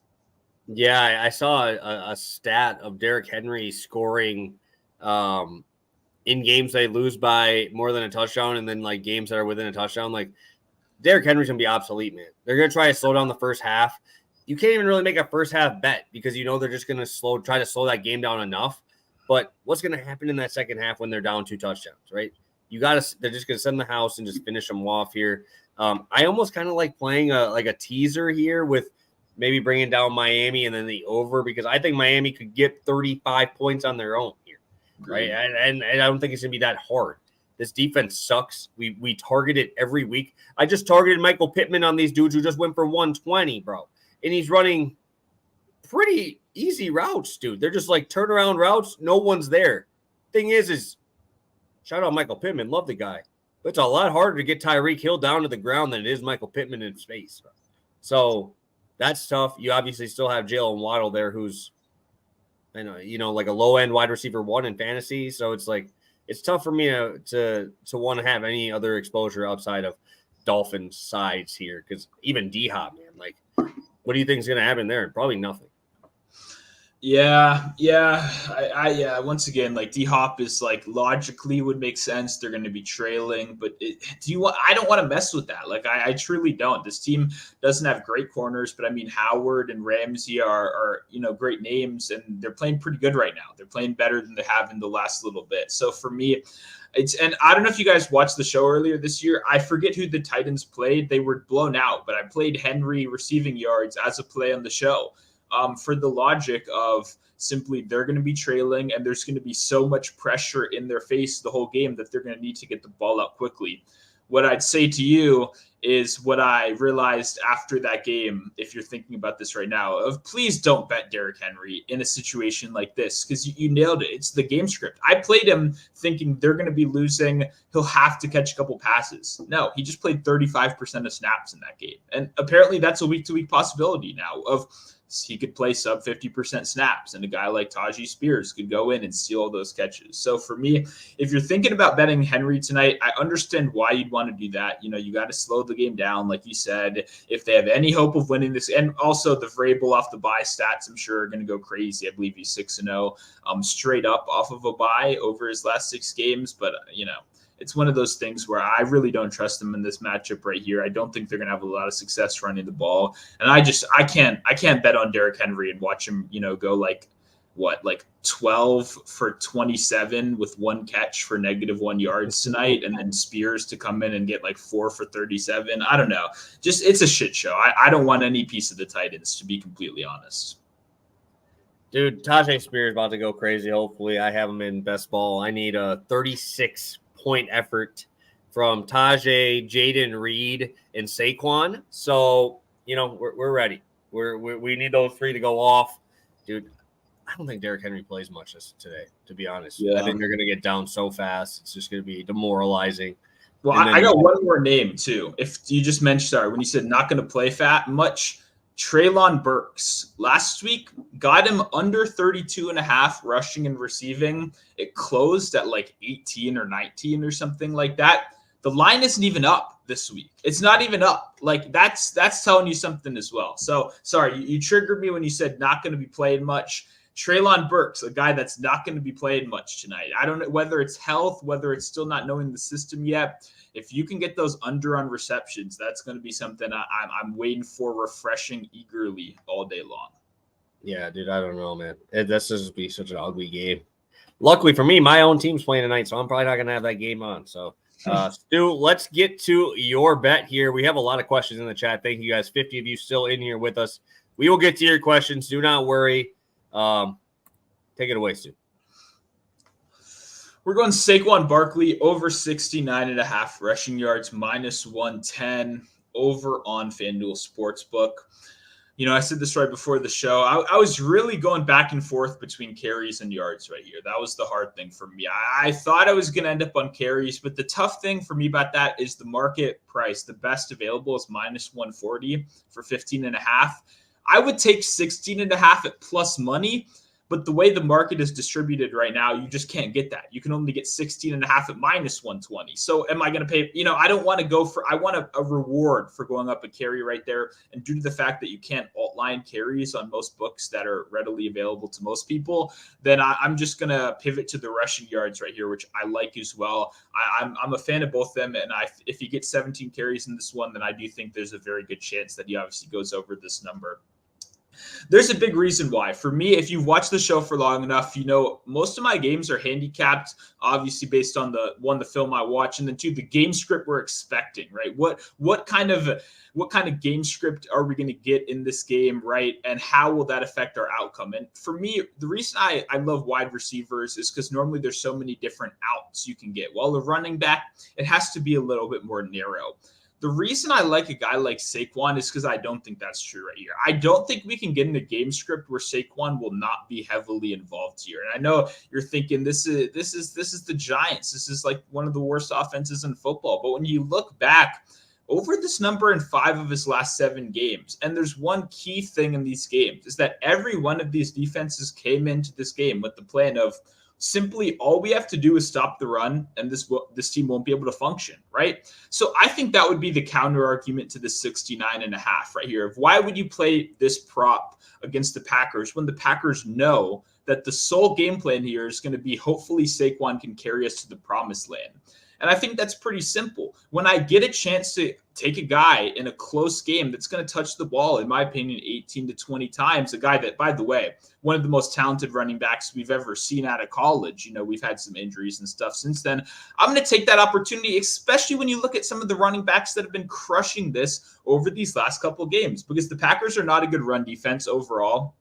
Yeah, I saw a stat of Derrick Henry scoring in games they lose by more than a touchdown, and then like games that are within a touchdown. Like Derrick Henry's gonna be obsolete, man. They're gonna try to slow down the first half. You can't even really make a first half bet because you know they're just gonna try to slow that game down enough. But what's gonna happen in that second half when they're down 2 touchdowns, right? They're just gonna send the house and just finish them off here. I almost kind of like playing a teaser here with maybe bringing down Miami and then the over, because I think Miami could get 35 points on their own here, right? And I don't think it's going to be that hard. This defense sucks. We target it every week. I just targeted Michael Pittman on these dudes who just went for 120, bro. And he's running pretty easy routes, dude. They're just like turnaround routes. No one's there. Thing is shout out Michael Pittman. Love the guy. But it's a lot harder to get Tyreek Hill down to the ground than it is Michael Pittman in space. Bro. So that's tough. You obviously still have Jalen Waddle there, who's, like a low end wide receiver 1 in fantasy. So it's like it's tough for me to want to have any other exposure outside of Dolphins sides here, because even D-Hop, man, like, what do you think is going to happen there? Probably nothing. Yeah. Once again, like D-Hop is like logically would make sense. They're going to be trailing, but I don't want to mess with that. Like I truly don't. This team doesn't have great corners, but I mean Howard and Ramsey are great names, and they're playing pretty good right now. They're playing better than they have in the last little bit. So for me, and I don't know if you guys watched the show earlier this year. I forget who the Titans played. They were blown out, but I played Henry receiving yards as a play on the show. For the logic of simply they're going to be trailing and there's going to be so much pressure in their face the whole game that they're going to need to get the ball out quickly. What I'd say to you is what I realized after that game, if you're thinking about this right now, of please don't bet Derrick Henry in a situation like this, because you nailed it. It's the game script. I played him thinking they're going to be losing. He'll have to catch a couple passes. No, he just played 35% of snaps in that game. And apparently that's a week-to-week possibility now of he could play sub 50% snaps, and a guy like Tajee Spears could go in and steal all those catches. So for me, if you're thinking about betting Henry tonight, I understand why you'd want to do that. You got to slow the game down, like you said, if they have any hope of winning this. And also the Vrabel off the bye stats, I'm sure, are going to go crazy. I believe he's 6-0 straight up off of a bye over his last 6 games. But, it's one of those things where I really don't trust them in this matchup right here. I don't think they're going to have a lot of success running the ball. And I can't bet on Derrick Henry and watch him, go like 12 for 27 with one catch for -1 yards tonight, and then Spears to come in and get like 4 for 37. I don't know. Just it's a shit show. I don't want any piece of the Titans, to be completely honest. Dude, Tajay Spears about to go crazy. Hopefully, I have him in best ball. I need a 36-point effort from Tajay, Jaden Reed, and Saquon. So, we're ready. We need those three to go off. Dude, I don't think Derrick Henry plays much today, to be honest. Yeah. I think they're going to get down so fast. It's just going to be demoralizing. Well, I got one more name, too. If you just mentioned, when you said not going to play much, Treylon Burks last week got him under 32.5 rushing and receiving. It closed at like 18 or 19 or something like that. The line isn't even up this week. It's not even up. Like that's telling you something as well. So sorry, you triggered me when you said not going to be played much. Treylon Burks, a guy that's not going to be played much tonight. I don't know whether it's health, whether it's still not knowing the system yet. If you can get those under on receptions, that's going to be something I'm waiting for, refreshing eagerly all day long. Yeah, dude, I don't know, man. This is be such an ugly game. Luckily for me, my own team's playing tonight, so I'm probably not going to have that game on. So, Stu, let's get to your bet here. We have a lot of questions in the chat. Thank you guys. 50 of you still in here with us. We will get to your questions. Do not worry. Take it away, Stu. We're going Saquon Barkley over 69.5 rushing yards, -110 over on FanDuel Sportsbook. I said this right before the show. I was really going back and forth between carries and yards right here. That was the hard thing for me. I thought I was going to end up on carries, but the tough thing for me about that is the market price. The best available is -140 for 15.5. I would take 16.5 at plus money. But the way the market is distributed right now, you just can't get that. You can only get 16.5 at -120. So am I going to pay? I don't want to go for, I want a reward for going up a carry right there. And due to the fact that you can't alt-line carries on most books that are readily available to most people, then I'm just going to pivot to the rushing yards right here, which I like as well. I'm a fan of both of them. And if he gets 17 carries in this one, then I do think there's a very good chance that he obviously goes over this number. There's a big reason why. For me, if you've watched the show for long enough, most of my games are handicapped, obviously based on the film I watch, and then two, the game script we're expecting, right? What kind of game script are we going to get in this game, right? And how will that affect our outcome? And for me, the reason I love wide receivers is because normally there's so many different outs you can get. While the running back, it has to be a little bit more narrow. The reason I like a guy like Saquon is because I don't think that's true right here. I don't think we can get in a game script where Saquon will not be heavily involved here. And I know you're thinking this is the Giants. This is like one of the worst offenses in football. But when you look back over this number in 5 of his last 7 games, and there's one key thing in these games is that every one of these defenses came into this game with the plan of simply all we have to do is stop the run and this team won't be able to function, right? So I think that would be the counter argument to the 69.5 right here. Why would you play this prop against the Packers when the Packers know that the sole game plan here is going to be hopefully Saquon can carry us to the promised land? And I think that's pretty simple. When I get a chance to take a guy in a close game that's going to touch the ball, in my opinion, 18 to 20 times, a guy that, by the way, one of the most talented running backs we've ever seen out of college. We've had some injuries and stuff since then. I'm going to take that opportunity, especially when you look at some of the running backs that have been crushing this over these last couple of games, because the Packers are not a good run defense overall.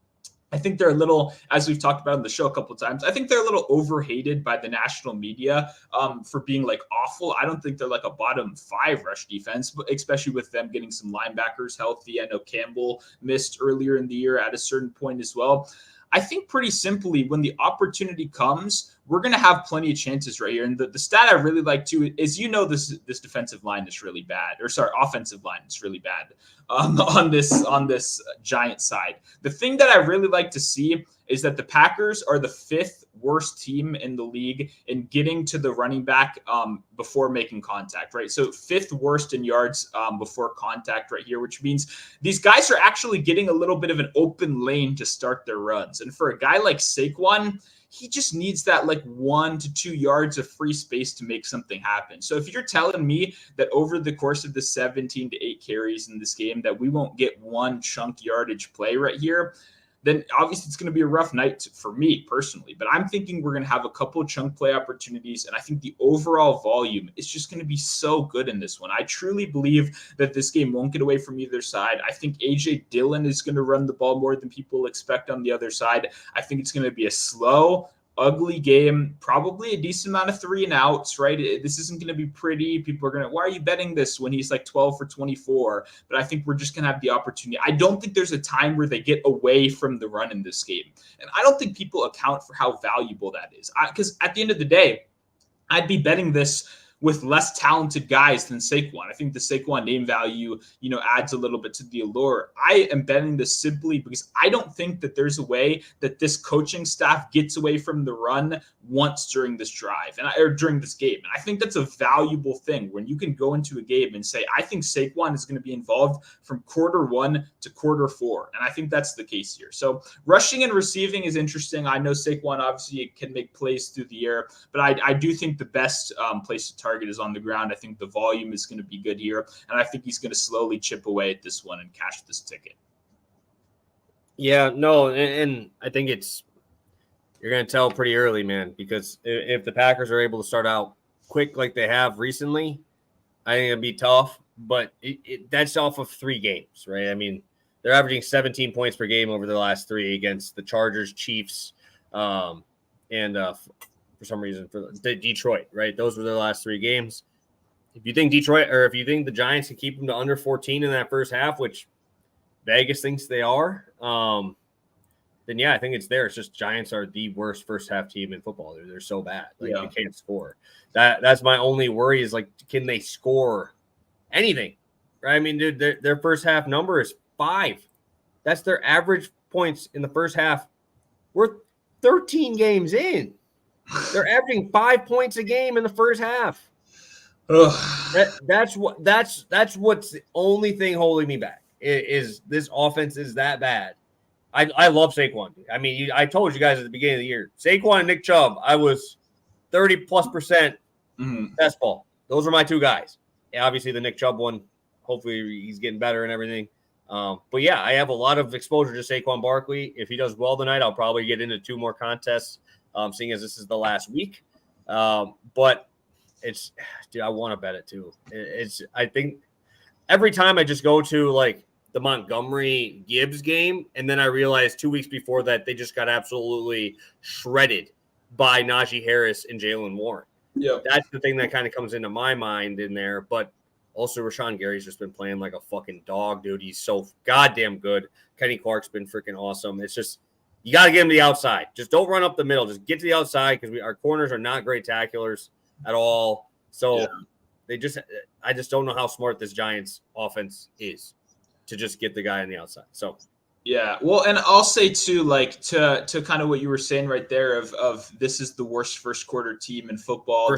I think they're a little, as we've talked about on the show a couple of times, I think they're a little overhated by the national media for being like awful. I don't think they're like a bottom 5 rush defense, but especially with them getting some linebackers healthy. I know Campbell missed earlier in the year at a certain point as well. I think pretty simply, when the opportunity comes, we're going to have plenty of chances right here. And the stat I really like too is, this defensive line is really bad, offensive line is really bad on this Giant side. The thing that I really like to see is that the Packers are the 5th worst team in the league in getting to the running back before making contact, right? So 5th worst in yards before contact right here, which means these guys are actually getting a little bit of an open lane to start their runs. And for a guy like Saquon, he just needs that like 1 to 2 yards of free space to make something happen. So if you're telling me that over the course of the 17 to 8 carries in this game that we won't get one chunk yardage play right here, then obviously it's going to be a rough night for me personally. But I'm thinking we're going to have a couple of chunk play opportunities, and I think the overall volume is just going to be so good in this one. I truly believe that this game won't get away from either side. I think A.J. Dillon is going to run the ball more than people expect on the other side. I think it's going to be a slow, ugly game, probably a decent amount of 3 and outs, right? This isn't going to be pretty. People are going to, why are you betting this when he's like 12 for 24? But I think we're just going to have the opportunity. I don't think there's a time where they get away from the run in this game. And I don't think people account for how valuable that is. Because at the end of the day, I'd be betting this with less talented guys than Saquon. I think the Saquon name value, adds a little bit to the allure. I am betting this simply because I don't think that there's a way that this coaching staff gets away from the run once during this drive or during this game. And I think that's a valuable thing when you can go into a game and say, I think Saquon is going to be involved from quarter 1 to quarter 4. And I think that's the case here. So rushing and receiving is interesting. I know Saquon obviously can make plays through the air, but I do think the best place to target is on the ground. I think the volume is going to be good here, and I think he's going to slowly chip away at this one and cash this ticket. Yeah, no, and I think you're going to tell pretty early, man, because if the Packers are able to start out quick like they have recently, I think it'll be tough, but that's off of 3 games, right? I mean, they're averaging 17 points per game over the last 3 against the Chargers, Chiefs, and for some reason for Detroit, right? Those were their last 3 games. If you think Detroit, or if you think the Giants can keep them to under 14 in that first half, which Vegas thinks they are, then yeah, I think it's there. It's just Giants are the worst first half team in football. They're so bad. Like they can't score. That's my only worry is like, can they score anything? Right? I mean, dude, their first half number is 5. That's their average points in the first half. We're 13 games in. They're averaging 5 points a game in the first half. That's what's the only thing holding me back is this offense is that bad. I love Saquon. I mean, I told you guys at the beginning of the year, Saquon and Nick Chubb, I was 30+% best ball. Those are my 2 guys. And obviously the Nick Chubb one, hopefully he's getting better and everything. But yeah, I have a lot of exposure to Saquon Barkley. If he does well tonight, I'll probably get into 2 more contests. Seeing as this is the last week. But I want to bet it too. I think every time I just go to like the Montgomery Gibbs game, and then I realized 2 weeks before that they just got absolutely shredded by Najee Harris and Jaylen Warren. Yeah, that's the thing that kind of comes into my mind in there. But also Rashawn Gary's just been playing like a fucking dog, dude. He's so goddamn good. Kenny Clark's been freaking awesome. It's just, you got to get him to the outside. Just don't run up the middle. Just get to the outside because our corners are not great tacklers at all. So I just don't know how smart this Giants offense is to just get the guy on the outside. So yeah, well, and I'll say too, like to kind of what you were saying right there of this is the worst first quarter team in football.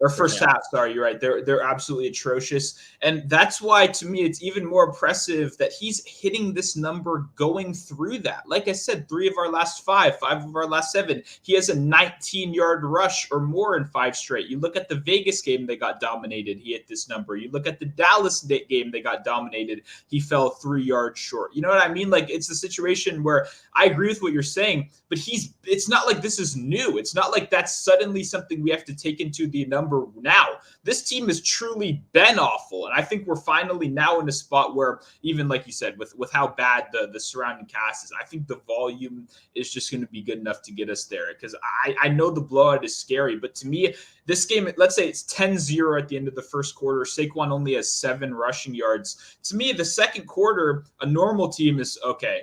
First half. Sorry, you're right. They're absolutely atrocious. And that's why, to me, it's even more impressive that he's hitting this number going through that. Like I said, 3 of our last 5 of our last 7. He has a 19-yard rush or more in 5 straight. You look at the Vegas game, they got dominated. He hit this number. You look at the Dallas game, they got dominated. He fell 3 yards short. You know what I mean? Like, it's a situation where I agree with what you're saying, but it's not like this is new. It's not like that's suddenly something we have to take into the number now. This team has truly been awful, and I think we're finally now in a spot where, even like you said, with how bad the surrounding cast is, I think the volume is just going to be good enough to get us there. Because I know the blowout is scary, but to me, this game, let's say it's 10-0 at the end of the first quarter. Saquon only has 7 rushing yards. To me, the second quarter, a normal team is okay.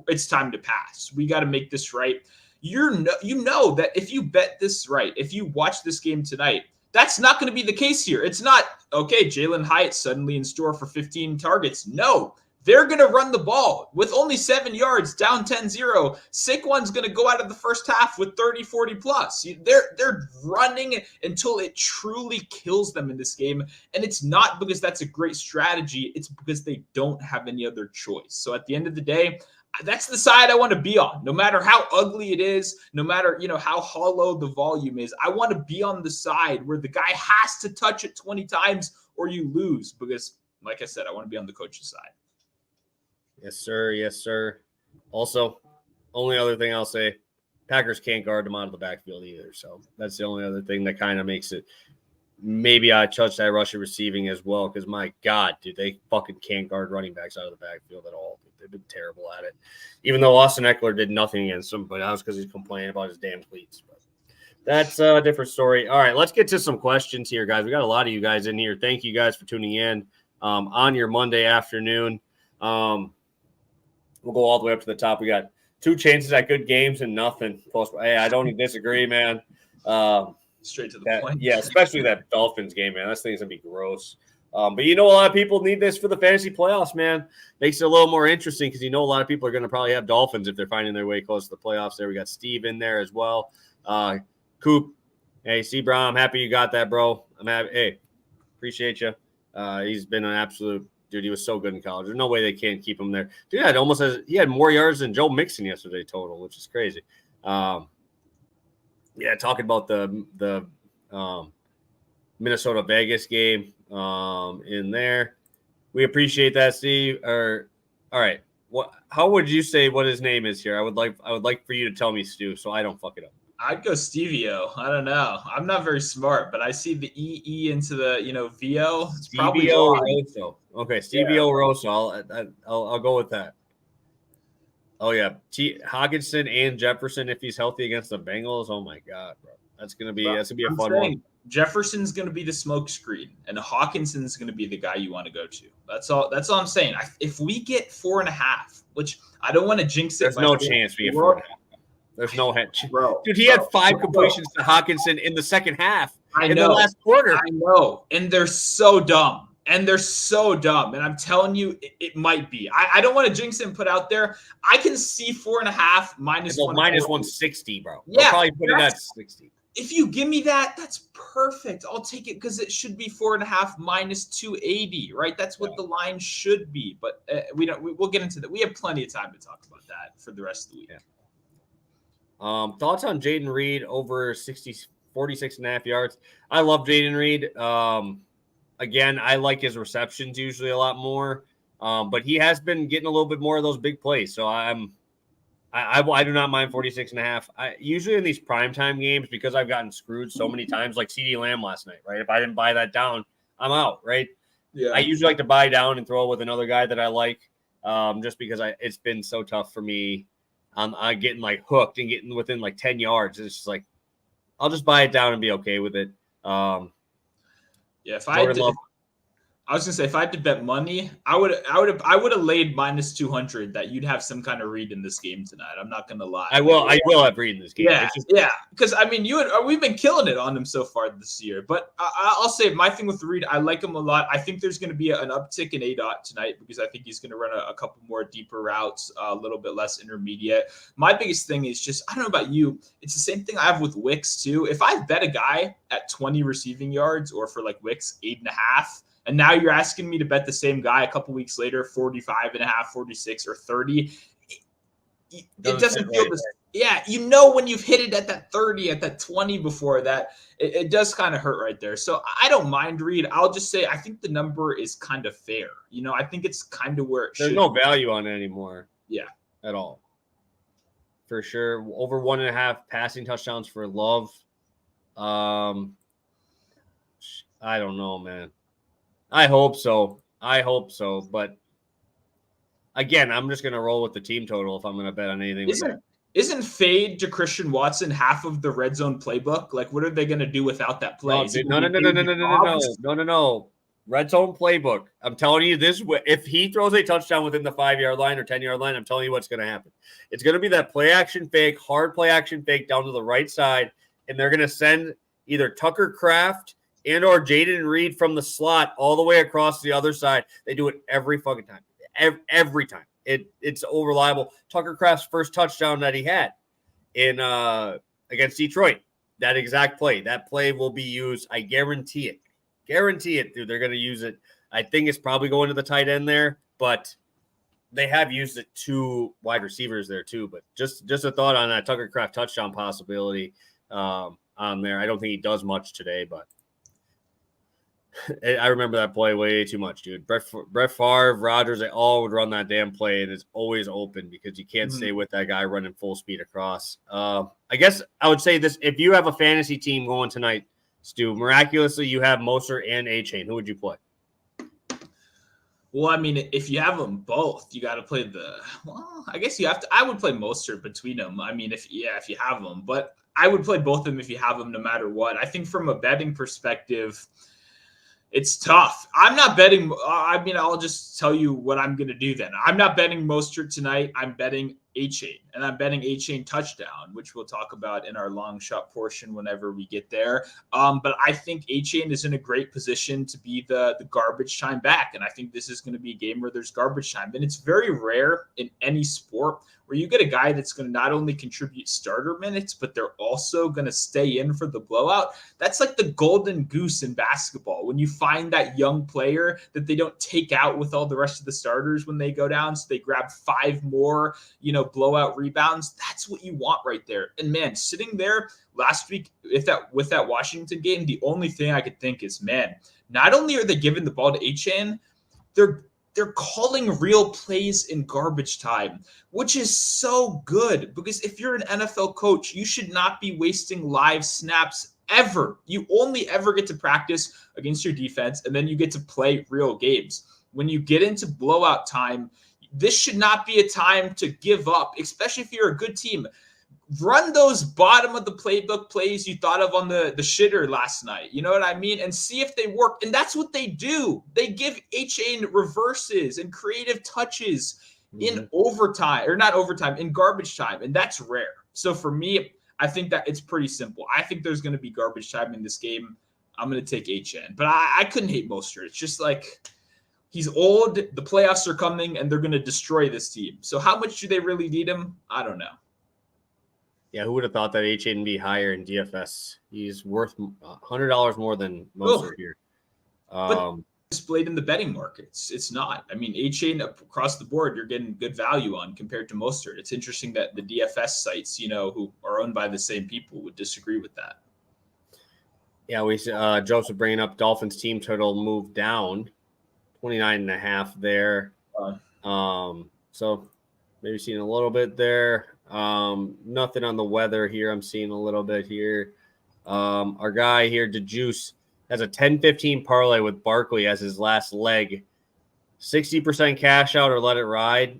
It's time to pass. We got to make this right. You know that if you bet this right, if you watch this game tonight, that's not going to be the case here. It's not, okay, Jalen Hyatt suddenly in store for 15 targets. No, They're going to run the ball with only 7 yards, down 10-0. Saquon's going to go out of the first half with 30, 40 plus. They're running until it truly kills them in this game. And it's not because that's a great strategy. It's because they don't have any other choice. So at the end of the day, that's the side I want to be on. No matter how ugly it is, no matter, how hollow the volume is, I want to be on the side where the guy has to touch it 20 times or you lose because, like I said, I want to be on the coach's side. Yes, sir. Yes, sir. Also, only other thing I'll say, Packers can't guard them out of the backfield either. So that's the only other thing that kind of makes it. Maybe I touch that rushing receiving as well because, my God, dude, they fucking can't guard running backs out of the backfield at all. They've been terrible at it. Even though Austin Eckler did nothing against them, but that was because he's complaining about his damn cleats. But that's a different story. All right, let's get to some questions here, guys. We got a lot of you guys in here. Thank you guys for tuning in on your Monday afternoon. We'll go all the way up to the top. We got 2 chances at good games and nothing. Hey, I don't disagree, man. Straight to the point. Yeah, especially that Dolphins game, man. That thing's going to be gross. But a lot of people need this for the fantasy playoffs, man. Makes it a little more interesting because a lot of people are going to probably have Dolphins if they're finding their way close to the playoffs. There we got Steve in there as well. Coop, hey, C. Brown, I'm happy you got that, bro. I'm happy. Hey, appreciate you. He's been an absolute dude. He was so good in college. There's no way they can't keep him there. Dude, he had more yards than Joe Mixon yesterday total, which is crazy. Yeah, talking about the Minnesota Vegas game in there. We appreciate that, Steve. All right. How would you say what his name is here? I would like for you to tell me, Stu, so I don't fuck it up. I'd go Stevio. I don't know. I'm not very smart, but I see the E into the VO. It's probably Rosso. Okay, Stevio Rosso. I'll go with that. Oh yeah, Hockenson and Jefferson if he's healthy against the Bengals. Oh my God, bro, that's gonna be a fun one. Jefferson's gonna be the smoke screen, and Hawkinson's gonna be the guy you want to go to. That's all I'm saying. If we get 4.5, which I don't want to jinx it. There's no chance we get 4.5. There's no chance. Dude, he had 5 completions to Hockenson in the second half. In the last quarter. I know, and they're so dumb. And I'm telling you, it might be. I don't want to jinx it and put out there. I can see 4.5 minus 160, bro. Yeah, I'll probably put it at 60. If you give me that, that's perfect. I'll take it because it should be 4.5 minus 280, right? That's what the line should be. But we'll get into that. We have plenty of time to talk about that for the rest of the week. Yeah. Thoughts on Jaden Reed over 46.5 yards? I love Jaden Reed. Again, I like his receptions usually a lot more, but he has been getting a little bit more of those big plays. So I do not mind 46.5. Usually in these primetime games, because I've gotten screwed so many times, like CeeDee Lamb last night, right? If I didn't buy that down, I'm out, right? Yeah. I usually like to buy down and throw with another guy that I like, just because it's been so tough for me. I'm getting like hooked and getting within like 10 yards. It's just like I'll just buy it down and be okay with it. Yeah, I was gonna say if I had to bet money, I would have laid minus 200 that you'd have some kind of read in this game tonight. I'm not gonna lie. I will have read in this game. Yeah, because I mean we've been killing it on him so far this year. But I'll say my thing with Reed, I like him a lot. I think there's gonna be an uptick in ADOT tonight because I think he's gonna run a couple more deeper routes, a little bit less intermediate. My biggest thing is just I don't know about you. It's the same thing I have with Wicks too. If I bet a guy at 20 receiving yards or for like Wicks 8.5. And now you're asking me to bet the same guy a couple weeks later, 45.5, 46, or 30. It doesn't feel this. Yeah, when you've hit it at that 30, at that 20 before that, it does kind of hurt right there. So I don't mind Reed. I'll just say I think the number is kind of fair. I think it's kind of where it should. There's no value on it anymore. Yeah. At all. For sure. Over 1.5 passing touchdowns for Love. I don't know, man. I hope so. But again, I'm just going to roll with the team total if I'm going to bet on anything. Isn't fade to Christian Watson half of the red zone playbook? Like, what are they going to do without that play? No. Red zone playbook. I'm telling you this. If he throws a touchdown within the 5-yard line or 10-yard line, I'm telling you what's going to happen. It's going to be that play action fake, hard play action fake down to the right side, and they're going to send either Tucker Kraft and or Jaden Reed from the slot all the way across the other side. They do it every fucking time. every time. It's so reliable. Tucker Kraft's first touchdown that he had in against Detroit, that exact play. That play will be used. I guarantee it. Guarantee it, dude. They're going to use it. I think it's probably going to the tight end there, but they have used it to wide receivers there too. But just a thought on that Tucker Kraft touchdown possibility on there. I don't think he does much today, but I remember that play way too much, dude. Brett Favre, Rodgers, they all would run that damn play, and it's always open because you can't stay with that guy running full speed across. I guess I would say this: if you have a fantasy team going tonight, Stu, miraculously you have Mostert and A-Chain. Who would you play? Well, I mean, if you have them both, you got to play I guess you have to. I would play Mostert between them. I mean, if you have them, but I would play both of them if you have them, no matter what. I think from a betting perspective, it's tough. I'm not betting. I mean, I'll just tell you what I'm going to do then. I'm not betting Mostert tonight. I'm betting A-Chain, and I'm betting A-Chain touchdown, which we'll talk about in our long shot portion whenever we get there. But I think A-Chain is in a great position to be the garbage time back, and I think this is going to be a game where there's garbage time. And it's very rare in any sport where you get a guy that's going to not only contribute starter minutes, but they're also going to stay in for the blowout. That's like the golden goose in basketball. When you find that young player that they don't take out with all the rest of the starters when they go down, so they grab 5 more, blowout rebounds. That's what you want right there. And man, sitting there last week with that Washington game, the only thing I could think is, man, not only are they giving the ball to A-Chain, they're calling real plays in garbage time, which is so good, because if you're an NFL coach, you should not be wasting live snaps ever. You only ever get to practice against your defense, and then you get to play real games. When you get into blowout time, this should not be a time to give up, especially if you're a good team. Run those bottom of the playbook plays you thought of on the shitter last night. You know what I mean? And see if they work. And that's what they do. They give A-Chain reverses and creative touches in overtime, or not overtime, in garbage time. And that's rare. So for me, I think that it's pretty simple. I think there's going to be garbage time in this game. I'm going to take A-Chain. But I couldn't hate Mostert. It's just like, he's old, the playoffs are coming, and they're going to destroy this team. So how much do they really need him? I don't know. Yeah, who would have thought that A-Chain would be higher in DFS? He's worth $100 more than Mostert here. But displayed in the betting markets, it's not. I mean, A-Chain across the board, you're getting good value on compared to Mostert. It's interesting that the DFS sites, who are owned by the same people, would disagree with that. Yeah, we Joseph bringing up Dolphins team total moved down 29.5 there. So maybe seeing a little bit there. Nothing on the weather here. I'm seeing a little bit here. Our guy here, DeJuice, has a 10-15 parlay with Barkley as his last leg. 60% cash out or let it ride.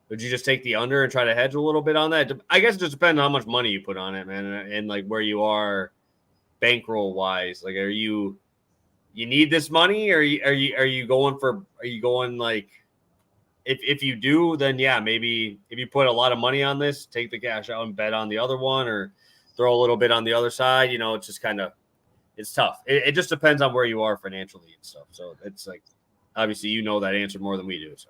Would you just take the under and try to hedge a little bit on that? I guess it just depends on how much money you put on it, man, and like where you are bankroll wise. Like, you need this money, or are you going like, if you do, then yeah, maybe if you put a lot of money on this, take the cash out and bet on the other one, or throw a little bit on the other side. It's just it's tough. It just depends on where you are financially and stuff. So it's like, obviously, that answer more than we do. So.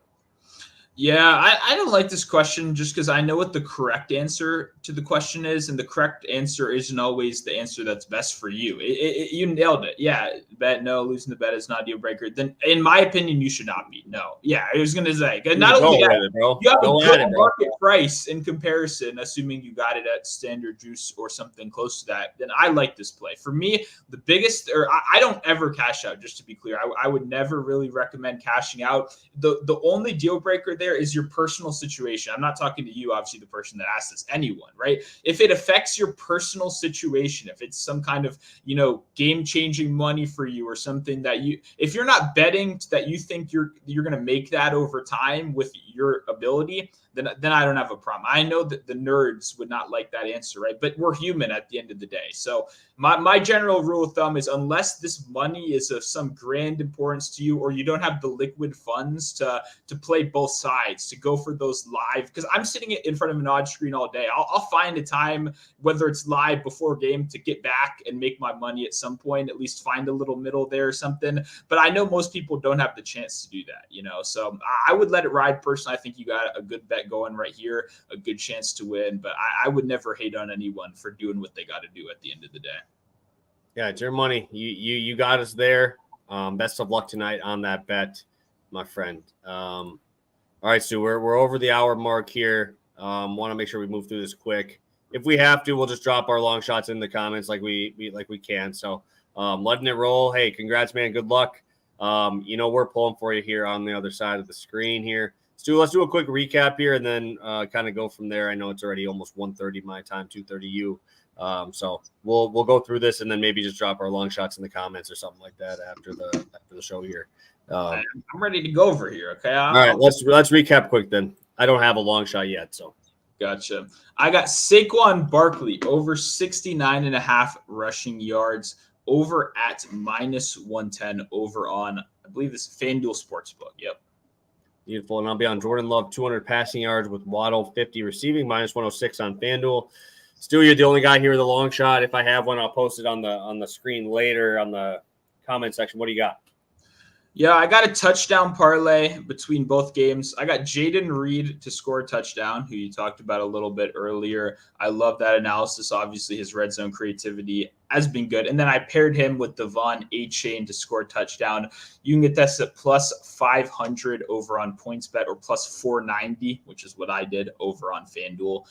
Yeah, I don't like this question just because I know what the correct answer to the question is, and the correct answer isn't always the answer that's best for you. You nailed it. Yeah, bet no, losing the bet is not a deal breaker. Then, in my opinion, you should not be. No. Yeah, I was going to say, not only that, you have a good market price in comparison, assuming you got it at standard juice or something close to that, then I like this play. For me, the biggest, or I don't ever cash out, just to be clear. I would never really recommend cashing out. The only deal breaker there is your personal situation. I'm not talking to you, obviously, the person that asked this, anyone, right? If it affects your personal situation, if it's some kind of, game-changing money for you, or something that if you're not betting that you think you're going to make that over time with your ability, then I don't have a problem. I know that the nerds would not like that answer, right? But we're human at the end of the day. So my general rule of thumb is, unless this money is of some grand importance to you, or you don't have the liquid funds to play both sides, rides, to go for those live, because I'm sitting in front of an odd screen all day. I'll find a time, whether it's live before game, to get back and make my money at some point, at least find a little middle there or something. But I know most people don't have the chance to do that, so I would let it ride personally. I think you got a good bet going right here, a good chance to win, but I would never hate on anyone for doing what they got to do at the end of the day. Yeah, it's your money. You got us there. Best of luck tonight on that bet, my friend. All right, Stu, we're over the hour mark here. Want to make sure we move through this quick. If we have to, we'll just drop our long shots in the comments like we can. So letting it roll. Hey, congrats, man. Good luck. We're pulling for you here on the other side of the screen here. Stu, let's do a quick recap here and then kind of go from there. I know it's already almost 1:30 my time, 2:30 you. So we'll go through this and then maybe just drop our long shots in the comments or something like that after the show here. I'm ready to go over here. Okay. All right, let's recap quick then. I don't have a long shot yet, so. Gotcha. I got Saquon Barkley over 69.5 rushing yards, over at -110 over on, I believe this is FanDuel Sportsbook. Yep. Beautiful. And I'll be on Jordan Love, 200 passing yards with Waddle, 50 receiving, -106 on FanDuel. Stu, you're the only guy here with a long shot. If I have one, I'll post it on the screen later on the comment section. What do you got? Yeah, I got a touchdown parlay between both games. I got Jaden Reed to score a touchdown, who you talked about a little bit earlier. I love that analysis. Obviously, his red zone creativity has been good. And then I paired him with Devon A-Chain to score a touchdown. You can get this at +500 over on PointsBet or +490, which is what I did over on FanDuel,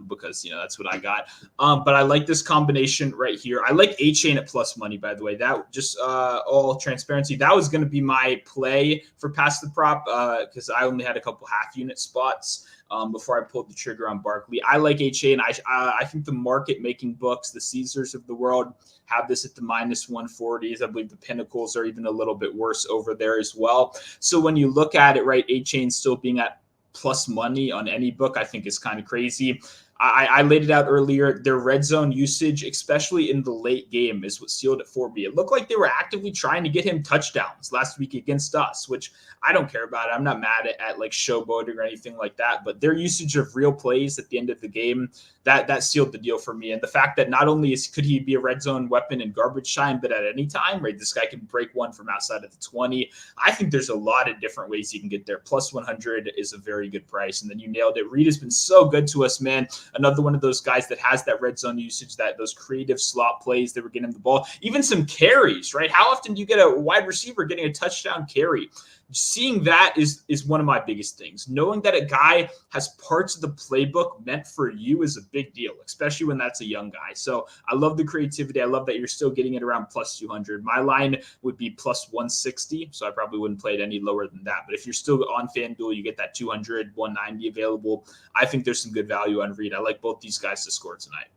because, that's what I got. But I like this combination right here. I like A-Chain at plus money, by the way. That just all transparency. That was going to be my play for Pass the Prop because I only had a couple half-unit spots before I pulled the trigger on Barkley. I like A-Chain. I think the market-making books, the Caesars of the world, have this at the -140s. I believe the Pinnacles are even a little bit worse over there as well. So when you look at it, right, A-Chain still being at plus money on any book, I think is kind of crazy. I laid it out earlier. Their red zone usage, especially in the late game, is what sealed it for me. It looked like they were actively trying to get him touchdowns last week against us, which I don't care about. I'm not mad at like showboating or anything like that, but their usage of real plays at the end of the game, that sealed the deal for me. And the fact that not only could he be a red zone weapon in garbage time, but at any time, right, this guy can break one from outside of the 20. I think there's a lot of different ways you can get there. +100 is a very good price. And then you nailed it. Reed has been so good to us, man. Another one of those guys that has that red zone usage, those creative slot plays that were getting him the ball, even some carries, right? How often do you get a wide receiver getting a touchdown carry? Seeing that is one of my biggest things. Knowing that a guy has parts of the playbook meant for you is a big deal, especially when that's a young guy. So I love the creativity. I love that you're still getting it around +200. My line would be +160, so I probably wouldn't play it any lower than that. But if you're still on FanDuel, you get that 200, 190 available. I think there's some good value on Reed. I like both these guys to score tonight.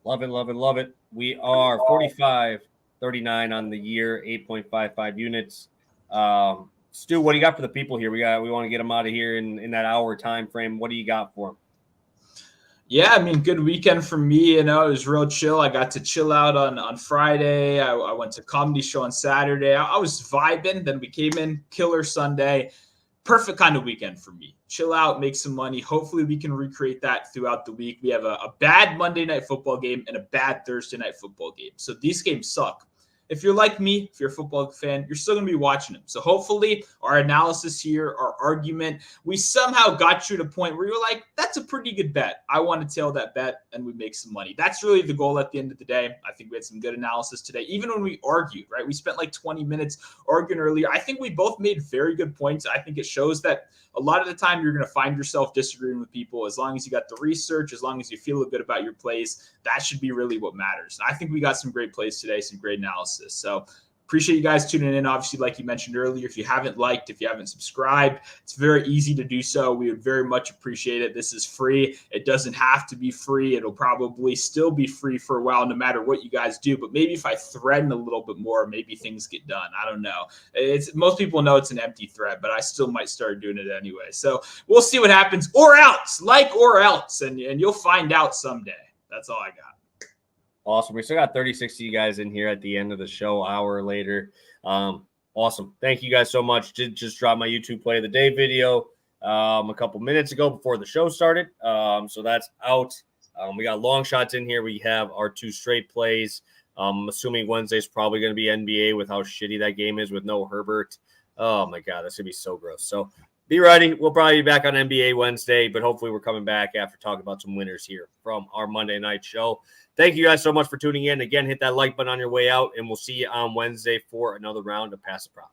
Love it, love it, love it. We are 45-39 on the year, 8.55 units. Stu, what do you got for the people here? We want to get them out of here in that hour time frame. What do you got for them? Yeah, I mean, good weekend for me. It was real chill. I got to chill out on Friday. I went to comedy show on Saturday. I was vibing. Then we came in killer Sunday. Perfect kind of weekend for me. Chill out, make some money. Hopefully we can recreate that throughout the week. We have a bad Monday night football game and a bad Thursday night football game. So these games suck. If you're like me, if you're a football fan, you're still going to be watching them. So hopefully our analysis here, our argument, we somehow got you to a point where you're like, that's a pretty good bet. I want to tail that bet and we make some money. That's really the goal at the end of the day. I think we had some good analysis today. Even when we argued, right? We spent like 20 minutes arguing earlier. I think we both made very good points. I think it shows that a lot of the time you're going to find yourself disagreeing with people. As long as you got the research, as long as you feel good about your plays, that should be really what matters. And I think we got some great plays today, some great analysis. So appreciate you guys tuning in. Obviously, like you mentioned earlier, if you haven't liked, if you haven't subscribed, it's very easy to do so. We would very much appreciate it. This is free. It doesn't have to be free. It'll probably still be free for a while, no matter what you guys do. But maybe if I threaten a little bit more, maybe things get done. I don't know. Most people know it's an empty threat, but I still might start doing it anyway. So we'll see what happens. Or else, or else, and you'll find out someday. That's all I got. Awesome. We still got 36 of you guys in here at the end of the show, hour later. Awesome. Thank you guys so much. Did just drop my YouTube play of the day video a couple minutes ago before the show started. So that's out. We got long shots in here. We have our 2 straight plays. Assuming Wednesday's probably going to be NBA with how shitty that game is with no Herbert. Oh my God, that's going to be so gross. So be ready. We'll probably be back on NBA Wednesday, but hopefully we're coming back after talking about some winners here from our Monday night show. Thank you guys so much for tuning in. Again, hit that like button on your way out, and we'll see you on Wednesday for another round of Pass the Prop.